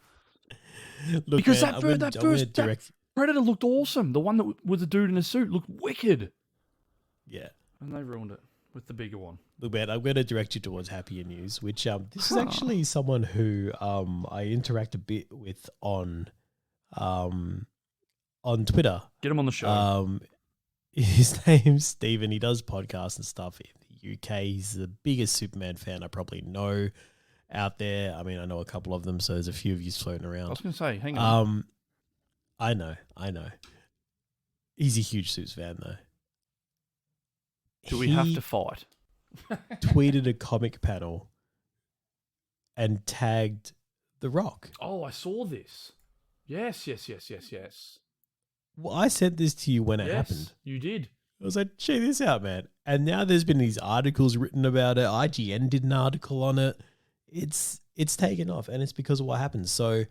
Look, Because man, that Predator looked awesome. The one that was a dude in a suit looked wicked. Yeah. And they ruined it with the bigger one. Look, man, I'm going to direct you towards happier news, which this is actually someone who I interact a bit with on Twitter. Get him on the show. His name's Steven. He does podcasts and stuff in the UK. He's the biggest Superman fan I probably know out there. I mean, I know a couple of them, so there's a few of you floating I around. was going to say, hang on. I know. He's a huge Suits fan, though. Do we have to fight? Tweeted a comic panel and tagged The Rock. Oh, I saw this. Yes. Well, I said this to you when it happened. You did. I was like, check this out, man. And now there's been these articles written about it. IGN did an article on it. It's taken off, and it's because of what happened. So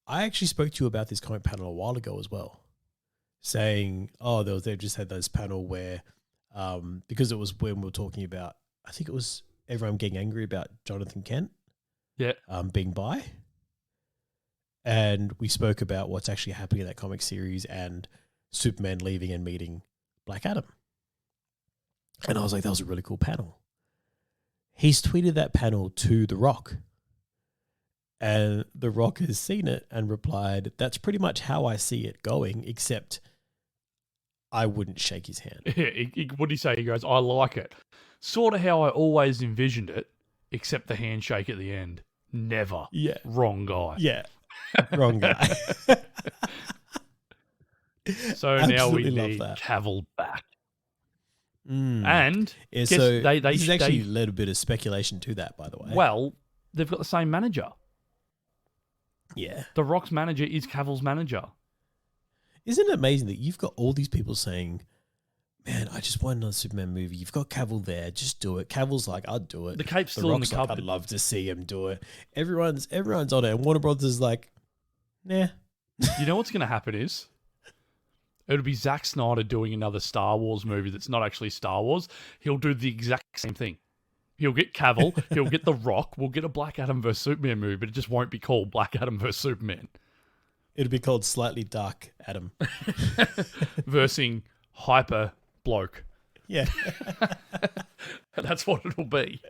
I actually spoke to you about this comic panel a while ago as well, saying, they've just had this panel where, because it was when we were talking about, I think it was everyone getting angry about Jonathan Kent being bi. And we spoke about what's actually happening in that comic series and Superman leaving and meeting Black Adam. And I was like, that was a really cool panel. He's tweeted that panel to The Rock. And The Rock has seen it and replied, that's pretty much how I see it going, except I wouldn't shake his hand. What did he say? He goes, I like it. Sort of how I always envisioned it, except the handshake at the end. Never. Yeah. Wrong guy. Yeah. Wrong guy. So now we Absolutely love need that. Cavill back. And guess so they this actually led a bit of speculation to that, by the way. Well, they've got the same manager. Yeah. The Rock's manager is Cavill's manager. Isn't it amazing that you've got all these people saying, man, I just want another Superman movie. You've got Cavill there. Just do it. Cavill's like, I'd do it. The cape's The still in the Rock's like, cupboard. I'd love to see him do it. Everyone's on it. And Warner Brothers is like, nah. You know what's going to happen is it'll be Zack Snyder doing another Star Wars movie that's not actually Star Wars. He'll do the exact same thing. He'll get Cavill. He'll get The Rock. We'll get a Black Adam vs. Superman movie, but it just won't be called Black Adam vs. Superman. It'll be called Slightly Dark Adam. Versing Hyper Bloke. Yeah. That's what it'll be.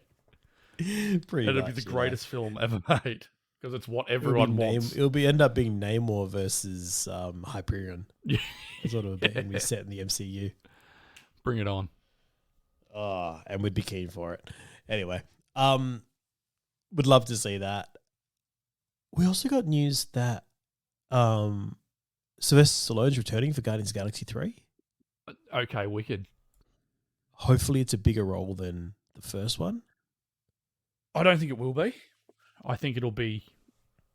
Pretty It'll much, be the greatest film ever made because it's what everyone wants. It'll end up being Namor versus Hyperion. Yeah. That's what it'll be. And we set in the MCU. Bring it on. Oh, and we'd be keen for it. Anyway, would love to see that. We also got news that Sylvester Stallone's returning for Guardians of the Galaxy 3. Okay, wicked. Hopefully, it's a bigger role than the first one. I don't think it will be. I think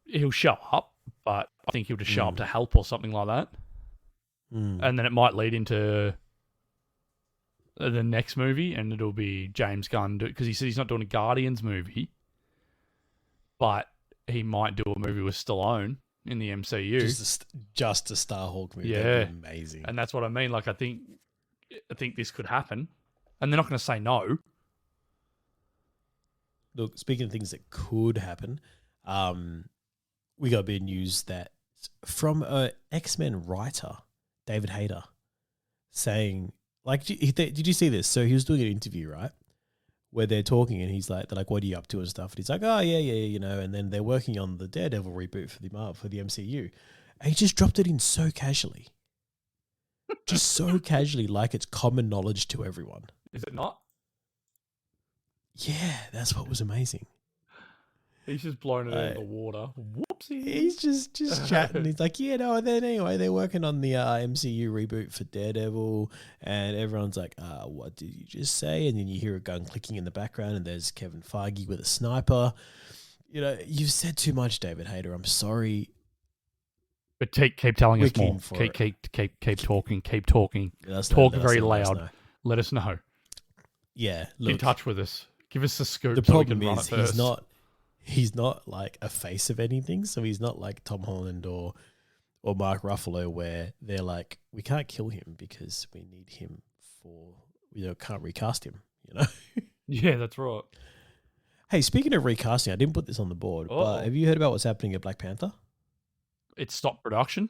he'll show up, but I think he'll just show up to help or something like that. And then it might lead into the next movie, and it'll be James Gunn, because he said he's not doing a Guardians movie, but he might do a movie with Stallone in the MCU. Just a Starhawk movie. Yeah. That'd be amazing. And that's what I mean. Like, I think this could happen, and they're not going to say no. Look, speaking of things that could happen, we got a bit of news that from an X-Men writer, David Hayter, saying, like, did you see this? So he was doing an interview, right, where they're talking, and they're like, what are you up to and stuff? And he's like, oh, yeah, you know, and then they're working on the Daredevil reboot for the MCU. And he just dropped it in so casually. Just so casually, like it's common knowledge to everyone. Is it not? Yeah, that's what was amazing. He's just blown it out of the water. Whoopsie. He's just chatting. He's like, yeah, no, and then anyway, they're working on the MCU reboot for Daredevil, and everyone's like, what did you just say? And then you hear a gun clicking in the background, and there's Kevin Feige with a sniper. You know, you've said too much, David Hayter. I'm sorry. But keep telling us more. Keep talking. Keep talking. Talk very loud. Let us know. Yeah, look, get in touch with us. Give us the scoop. The problem is he's not like a face of anything, so he's not like Tom Holland or Mark Ruffalo, where they're like, we can't kill him because we need him for, can't recast him, Yeah, that's right. Hey, speaking of recasting, I didn't put this on the board, but have you heard about what's happening at Black Panther? It stopped production?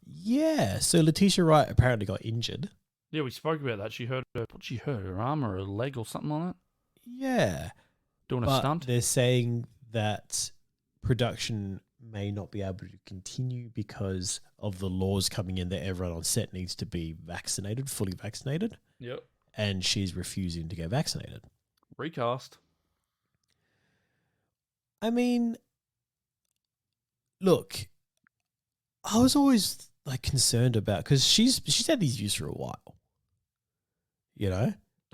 Yeah, so Letitia Wright apparently got injured. Yeah, we spoke about that. She hurt her arm or her leg or something like that? Yeah. Doing a stunt? They're saying that production may not be able to continue because of the laws coming in that everyone on set needs to be vaccinated, fully vaccinated. Yep. And she's refusing to get vaccinated. Recast. I mean, look, I was always like concerned about, because she's had these views for a while.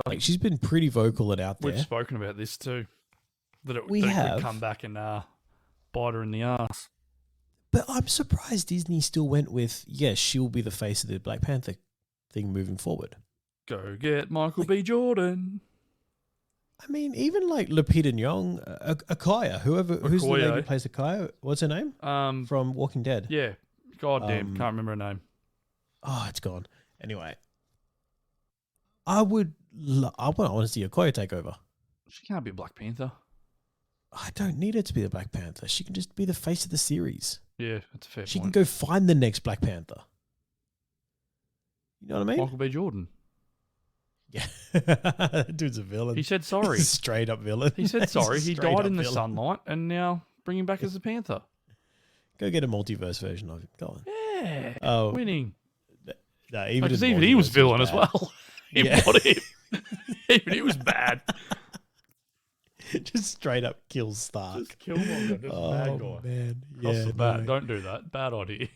Like she's been pretty vocal and out there. We've spoken about this too. That it could come back and bite her in the ass. But I'm surprised Disney still went with, yes, she'll be the face of the Black Panther thing moving forward. Go get Michael B. Jordan. I mean, even like Lupita Nyong, Akaya, who's the lady who plays Akaya? What's her name? From Walking Dead. Yeah. God damn, can't remember her name. Oh, it's gone. Anyway, I want to see Okoye take over. She can't be a Black Panther. I don't need her to be the Black Panther. She can just be the face of the series. Yeah, that's a fair point. She can go find the next Black Panther. You know what I mean? Michael B. Jordan. Yeah. That dude's a villain. He said sorry. Straight up villain. He said sorry. He died in the sunlight, and now bring him back as a Panther. Go get a multiverse version of him. Go on. Yeah. Winning. No, even he was villain as well. Even he was bad. Just straight up kills Stark. Just Killmonger, just bad guy. Man. Yeah, bad. Don't do that. Bad idea.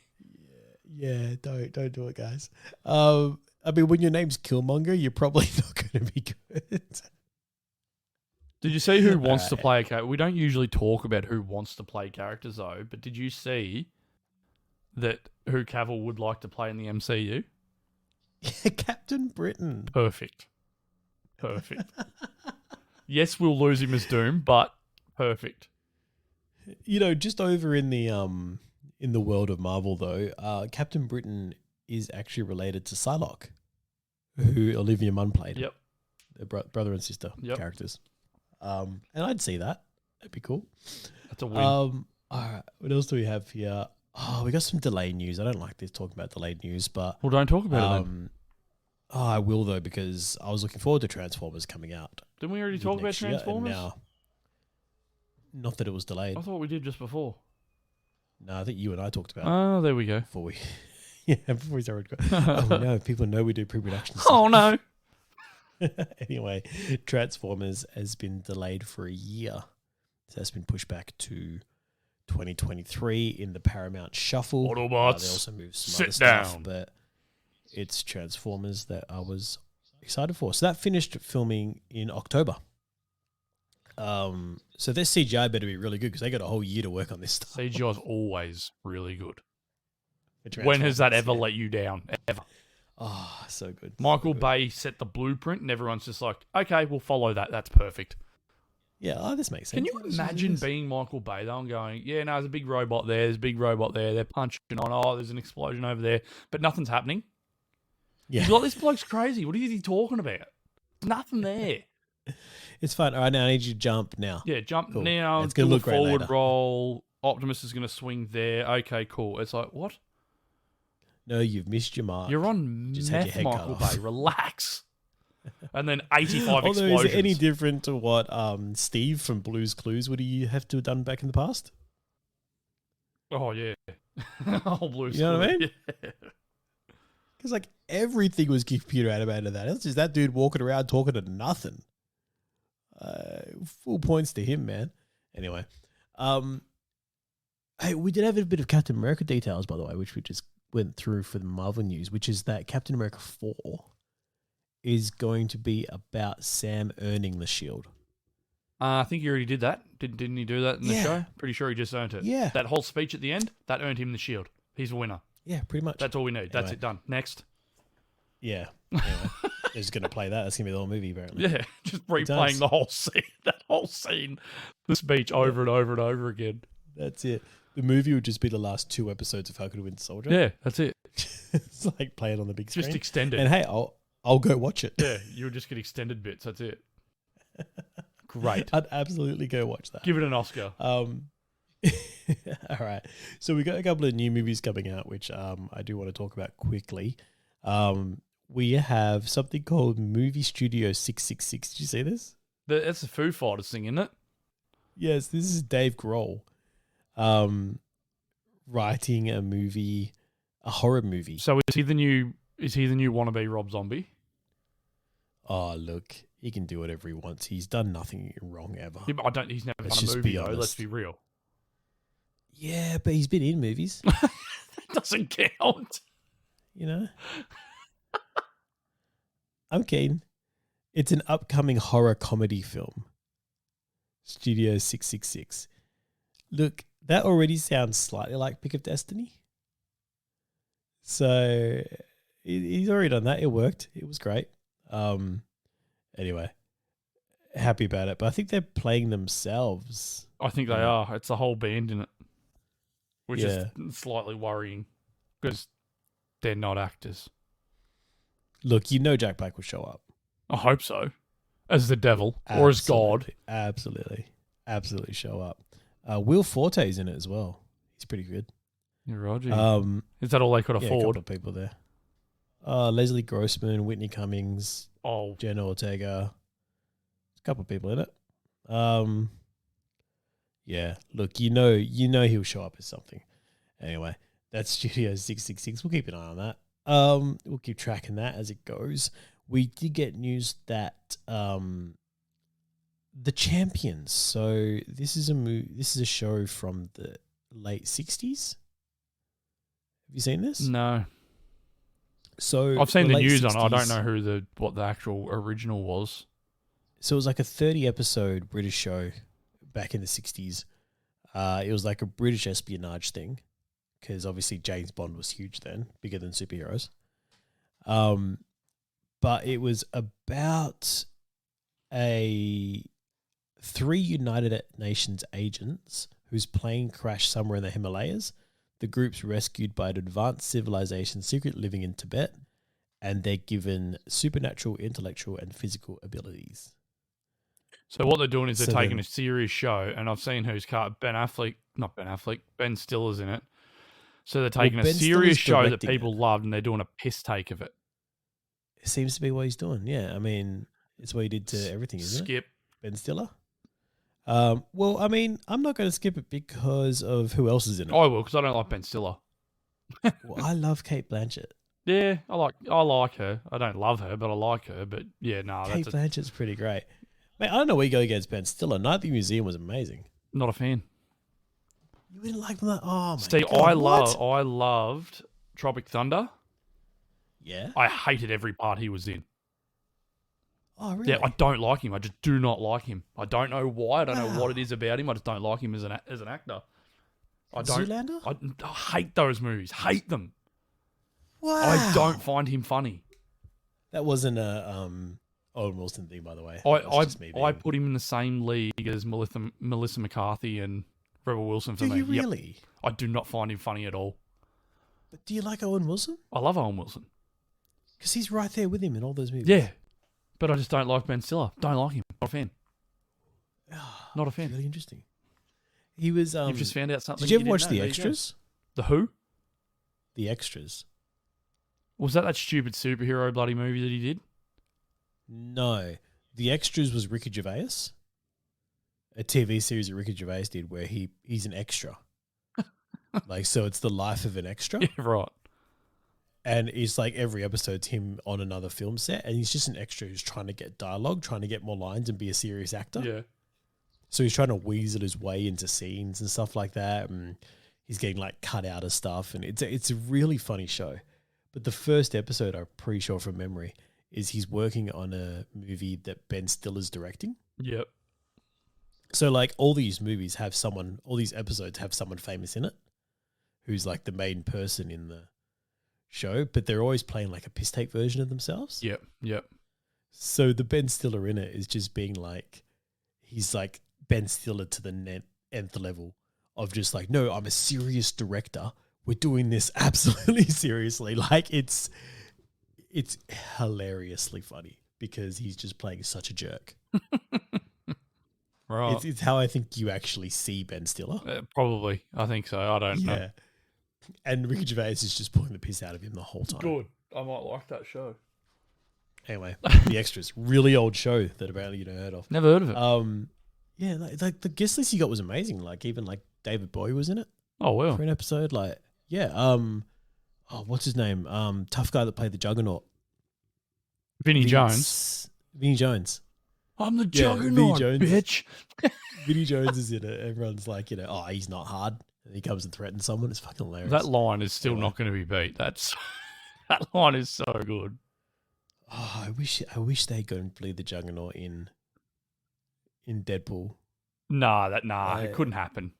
Yeah, don't do it, guys. I mean, when your name's Killmonger, you're probably not going to be good. Did you see who wants to play a character? We don't usually talk about who wants to play characters, though, but did you see that who Cavill would like to play in the MCU? Yeah, Captain Britain. Perfect. Yes, we'll lose him as Doom, but perfect. Just over in the world of Marvel, though, Captain Britain is actually related to Psylocke, who Olivia Munn played. Yep. They're brother and sister characters. And I'd see that. That'd be cool. That's a win. All right. What else do we have here? Oh, we got some delayed news. I don't like this talking about delayed news, but... Well, don't talk about it then. Oh, I will, though, because I was looking forward to Transformers coming out. Didn't we already talk about Transformers? Now, not that it was delayed. I thought we did just before. No, I think you and I talked about it. Oh, there we go. Before we started. No, people know we do pre-production stuff. Oh, no. Anyway, Transformers has been delayed for a year. So that's been pushed back to 2023 in the Paramount Shuffle. Autobots, they also moved some sit other stuff, down. But it's Transformers that I was excited for. So that finished filming in October. So their CGI better be really good because they got a whole year to work on this stuff. CGI is always really good. For When has that ever yeah. let you down? Ever. Oh, so good. Michael so good. Bay set the blueprint and everyone's just like, okay, we'll follow that. That's perfect. Yeah, this makes sense. Can you imagine being Michael Bay though and going, yeah, no, there's a big robot there, there's a big robot there, they're punching on, oh, there's an explosion over there, but nothing's happening? Yeah. You're like, this bloke's crazy. What is he talking about? Nothing there. It's fine. All right, now I need you to jump now. Yeah, jump Cool. now, It's gonna do a look great forward later. roll, Optimus is going to swing there. Okay, cool. It's like, what? No, you've missed your mark. You're on Just had your meth, head cut Michael off. Bay. Relax. And then 85 Although, explosions. is it any different to what Steve from Blue's Clues would he have to have done back in the past? Oh, yeah. Oh, blue You know what I screen. mean? Yeah. Because like everything was computer animated. It's just that dude walking around talking to nothing. Full points to him, man. Anyway, hey, we did have a bit of Captain America details, by the way, which we just went through for the Marvel news, which is that Captain America 4 is going to be about Sam earning the shield. I think he already did that. Didn't he do that in the Yeah. show? Pretty sure he just earned it. Yeah. That whole speech at the end, that earned him the shield. He's a winner. Yeah, pretty much. That's all we need. That's Anyway. it. Done. Next. Yeah. Anyway, they're just going to play that. That's going to be the whole movie, apparently. Yeah. Just replaying does. the whole scene. That whole scene. The speech over and over and over again. That's it. The movie would just be the last 2 episodes of Falcon and Winter Soldier. Yeah, that's it. It's like playing on the big screen. Just extended. And hey, I'll go watch it. Yeah, you'll just get extended bits. That's it. Great. I'd absolutely go watch that. Give it an Oscar. All right. So we got a couple of new movies coming out, which I do want to talk about quickly. We have something called Movie Studio 666. Did you see this? That's the Foo Fighters thing, isn't it? Yes, this is Dave Grohl writing a movie, a horror movie. So is he the new wannabe Rob Zombie? Oh, look, he can do whatever he wants. He's done nothing wrong ever. Yeah, but he's never Let's done a just movie be though. honest. Let's be real. Yeah, but he's been in movies, That doesn't count. you know? I'm keen. It's an upcoming horror comedy film. Studio 666. Look, that already sounds slightly like Pick of Destiny. So he's already done that. It worked. It was great. Anyway, happy about it. But I think they're playing themselves. I think they are. It's the whole band in it, which Yeah. is slightly worrying because they're not actors. Look, you know Jack Black will show up. I hope so. As the devil or as God. Absolutely show up. Will Forte's in it as well. He's pretty good. Yeah, Roger. Is that all they could Yeah, a couple afford? of people there. Leslie Grossman, Whitney Cummings, Oh, Jenna Ortega. A couple of people in it. Yeah, look, you know he'll show up as something. Anyway, that's Studio 666. We'll keep an eye on that. We'll keep tracking that as it goes. We did get news that The Champions. So this is a show from the late 60s. Have you seen this? no. So I've seen the late news on it. I 60s. don't know what the actual original was. So it was like a 30-episode British show back in the 60s. It was like a British espionage thing because obviously James Bond was huge then, bigger than superheroes. But it was about 3 United Nations agents whose plane crashed somewhere in the Himalayas. The group's rescued by an advanced civilization secretly living in Tibet, and they're given supernatural, intellectual, and physical abilities. So what they're doing is they're So taking then- a serious show, and I've seen who's Ben Stiller's in it. So they're taking a Ben serious Stiller's show that directing people it. loved, and they're doing a piss take of it. It seems to be what he's doing. Yeah, I mean, it's what he did to everything, isn't it? Skip. Ben Stiller? Well, I mean, I'm not going to skip it because of who else is in it. I will, because I don't like Ben Stiller. Well, I love Kate Blanchett. Yeah, I like her. I don't love her, but I like her. But yeah, no, Kate that's Blanchett's pretty great. Mate, I don't know where you go against Ben Stiller. Night at the Museum was amazing. not a fan. You didn't like that? Oh, my Steve, God. I what? loved Tropic Thunder. Yeah. I hated every part he was in. Oh, really? Yeah, I don't like him. I just do not like him. I don't know why. I don't know what it Wow. is about him. I just don't like him as an actor. I don't. Zoolander? I hate those movies. Hate them. Wow. I don't find him funny. That wasn't a Owen Wilson thing, by the way. I put him in the same league as Melissa McCarthy and Rebel Wilson for Do me. you really? Yep. I do not find him funny at all. But do you like Owen Wilson? I love Owen Wilson. Because he's right there with him in all those movies. Yeah. But I just don't like Ben Stiller. Don't like him. Not a fan. Not a fan. Really interesting. He was. You've just found out something. Did you ever didn't watch know. The There you go. Extras? The who? The Extras. Was that stupid superhero bloody movie that he did? No. The Extras was Ricky Gervais. A TV series that Ricky Gervais did where he's an extra. Like, so it's the life of an extra. Yeah, right. And it's like every episode's him on another film set, and he's just an extra who's trying to get dialogue, trying to get more lines and be a serious actor. Yeah. So he's trying to weasel his way into scenes and stuff like that, and he's getting like cut out of stuff, and it's a really funny show. But the first episode, I'm pretty sure from memory, is he's working on a movie that Ben Stiller's directing. Yep. So like all these movies have someone, all these episodes have someone famous in it, who's like the main person in the show, but they're always playing like a piss take version of themselves. Yep. Yep. So the Ben Stiller in it is just being like, he's like Ben Stiller to the nth level of just like, no, I'm a serious director. We're doing this absolutely seriously. Like it's hilariously funny because he's just playing such a jerk. Right. It's how I think you actually see Ben Stiller. Probably. I think so. I don't know. And Ricky Gervais is just pulling the piss out of him the whole time. Good. I might like that show. Anyway, The Extras, really old show that apparently you don't heard of. Never heard of it. Yeah, like the guest list you got was amazing. Like even like David Bowie was in it Oh, well. for an episode. Like what's his name? Tough guy that played the Juggernaut. Vinnie Jones. Vinnie Jones. I'm the Yeah, Juggernaut, Vinnie Jones. bitch. Vinnie Jones is in it. Everyone's like, oh, he's not hard. And he comes and threatens someone. It's fucking hilarious. That line is still Anyway. not going to be beat. That line is so good. Oh, I wish they'd go and play the Juggernaut in Deadpool. It couldn't happen.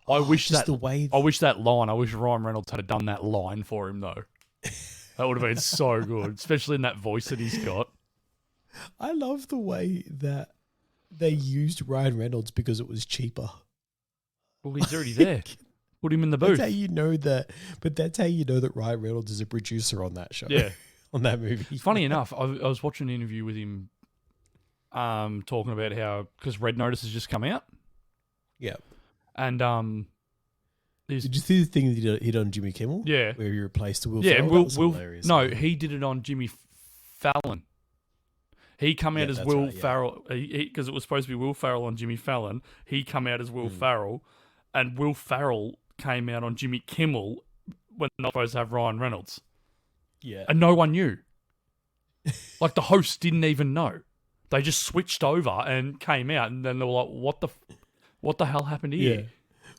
I wish just that the way I wish Ryan Reynolds had done that line for him though. That would have been so good, especially in that voice that he's got. I love the way that they used Ryan Reynolds because it was cheaper. Well, he's already there. Put him in the booth. That's how you know that. But that's how you know that Ryan Reynolds is a producer on that show. Yeah. On that movie. Funny enough, I was watching an interview with him talking about how, because Red Notice has just come out. Yeah. And did you see the thing that he did on Jimmy Kimmel? Yeah. Where he replaced Will yeah, Ferrell? That was hilarious. No, he did it on Jimmy Fallon. He come out as that's Will right, yeah. Ferrell because it was supposed to be Will Ferrell on Jimmy Fallon. He come out as Will Ferrell, and Will Ferrell came out on Jimmy Kimmel when they're not supposed to have Ryan Reynolds, Yeah. and no one knew. Like the host didn't even know. They just switched over and came out, and then they were like, "What the hell happened here?" Yeah.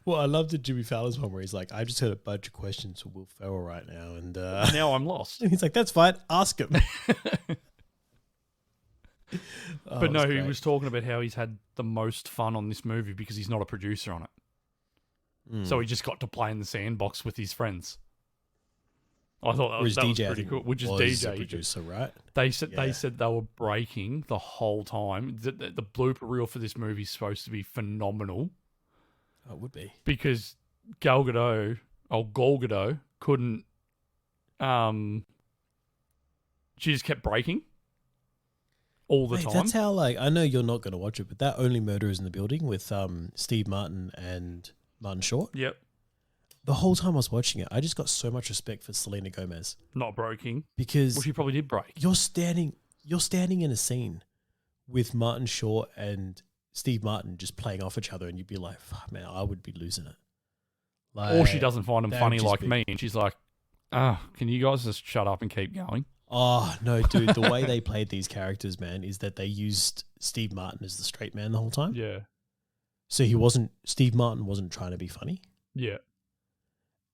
Well, I loved the Jimmy Fallon's one where he's like, I just heard a bunch of questions for Will Ferrell right now. And Now I'm lost. he's like, that's fine. Ask him. But no, he was talking about how he's had the most fun on this movie because he's not a producer on it. So he just got to play in the sandbox with his friends. I thought that was pretty cool. Which is DJ. Producer, right? They said they were breaking the whole time. The blooper reel for this movie is supposed to be phenomenal. Oh, it would be. Because Gal Gadot couldn't. She just kept breaking all the time. That's how, like, I know you're not going to watch it, but that Only Murderers in the Building with Steve Martin and Martin Short. Yep. The whole time I was watching it, I just got so much respect for Selena Gomez Not breaking. because Well, she probably did break. you're standing in a scene with Martin Short and Steve Martin just playing off each other, and you'd be like, "Fuck, man, I would be losing it." Like, Or she doesn't find them that funny would just like be- me, and she's like, can you guys just shut up and keep going? Oh no, dude! The way they played these characters, man, is that they used Steve Martin as the straight man the whole time. Yeah. So Steve Martin wasn't trying to be funny, Yeah.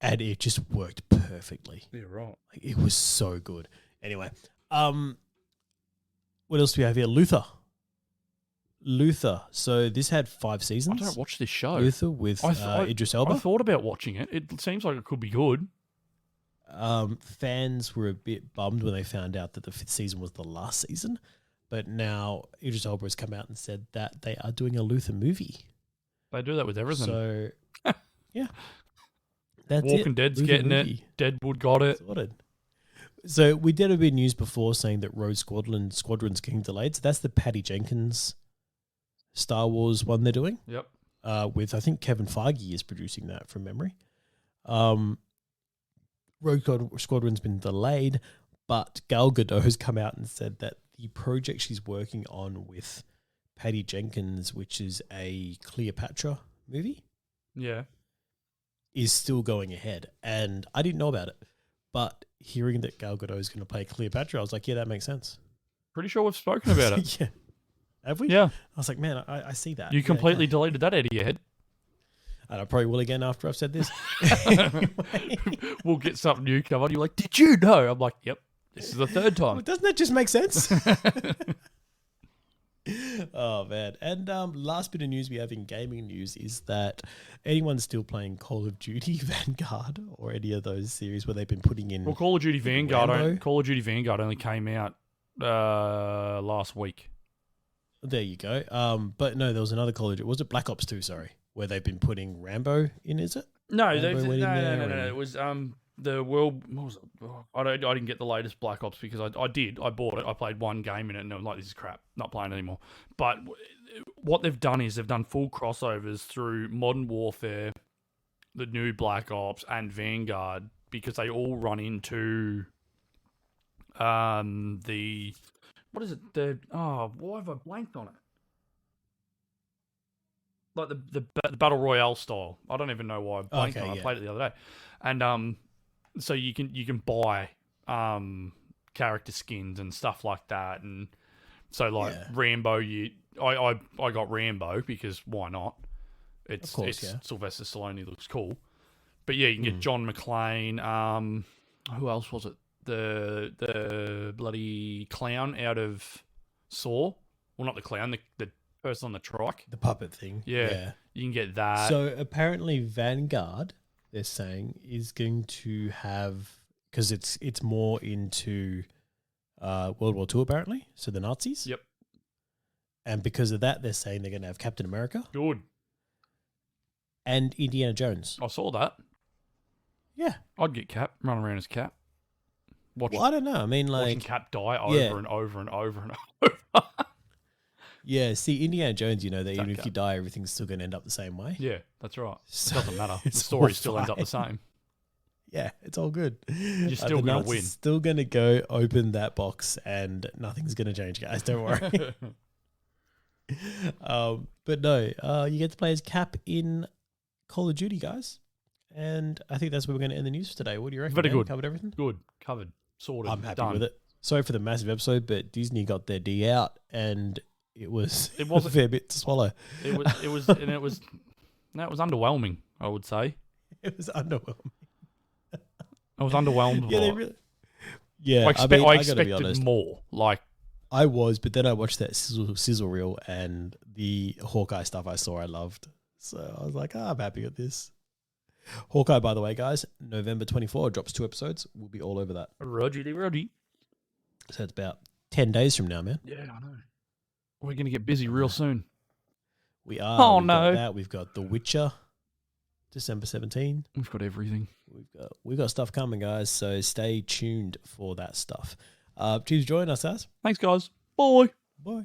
and it just worked perfectly. Yeah, right. Like, it was so good. Anyway, what else do we have here? Luther. So this had 5 seasons. I don't watch this show. Luther with Idris Elba. I thought about watching it. It seems like it could be good. Fans were a bit bummed when they found out that the 5th season was the last season, but now Idris Elba has come out and said that they are doing a Luther movie. They do that with everything. So, yeah. That's Walking it. Dead's Luther getting movie. it. Deadwood got it. Sorted. So we did a bit of news before saying that Rogue Squadron's getting delayed. So that's the Patty Jenkins Star Wars one they're doing. Yep. With, I think, Kevin Feige is producing that from memory. Rogue Squadron's been delayed, but Gal Gadot has come out and said that the project she's working on with Patty Jenkins, which is a Cleopatra movie, Yeah. is still going ahead. And I didn't know about it, but hearing that Gal Gadot is going to play Cleopatra, I was like, yeah, that makes sense. Pretty sure we've spoken about it. Yeah. Have we? Yeah. I was like, man, I see that. You Yeah, completely okay. deleted that out of your head. And I probably will again after I've said this. We'll get something new covered. You're like, did you know? I'm like, yep. This is the 3rd Well, time. doesn't that just make sense? Oh, man. And last bit of news we have in gaming news is that anyone still playing Call of Duty Vanguard or any of those series where they've been putting in... Well, Call of Duty Vanguard Rambo? only came out last week. There you go. But no, there was another Call of Duty. Was it Black Ops 2, sorry, where they've been putting Rambo in, is it? No, Rambo went in there no. and- It was the world. What was it? I didn't get the latest Black Ops because I bought it. I played one game in it and I was like, this is crap. Not playing it anymore. But what they've done is they've done full crossovers through Modern Warfare, the new Black Ops, and Vanguard because they all run into the what is it? Why have I blanked on it? Like the battle royale style. I don't even know why I blanked on it. I played it the other day, and so you can buy character skins and stuff like that, and so like Rambo. I got Rambo because why not? It's Sylvester Stallone. He looks cool, but yeah, you can get John McClane. Who else was it? The bloody clown out of Saw. Well, not the clown. The person on the trike. The puppet thing. Yeah. You can get that. So apparently Vanguard, they're saying, is going to have... Because it's more into World War II, apparently. So the Nazis. Yep. And because of that, they're saying they're going to have Captain America. Good. And Indiana Jones. I saw that. Yeah. I'd get Cap. Run around as Cap. I don't know. I mean, watching like... Cap die over and over and over and over. Yeah, see, Indiana Jones, you know, that even if Cap. you die, everything's still going to end up the same way. Yeah, that's right. So It doesn't matter. The it's story all still ends up the fine. same. Yeah, it's all good. You're still The going to Nazis win. Still going to go open that box and nothing's going to change, guys. Don't worry. But no, you get to play as Cap in Call of Duty, guys. And I think that's where we're going to end the news for today. What do you reckon? Very man? good. Covered everything? Good. Covered. Sorted. I'm happy Done. with it. Sorry for the massive episode, but Disney got their D out and it was It a wasn't- fair bit to swallow. It was underwhelming, I would say. It was underwhelming. I was underwhelmed Yeah, by they it. really... Yeah, I I gotta be expected honest. more. Like, I was, but then I watched that sizzle reel and the Hawkeye stuff I saw I loved. So I was like, I'm happy with this. Hawkeye, by the way, guys, November 24 drops 2 episodes. We'll be all over that. Roddy. So it's about 10 days from now, man. Yeah, I know. We're going to get busy real soon. We are. Oh, We've got no. that. We've got The Witcher, December 17. We've got everything. We've got stuff coming, guys. So stay tuned for that stuff. Please join us, guys. Thanks, guys. Bye. Bye.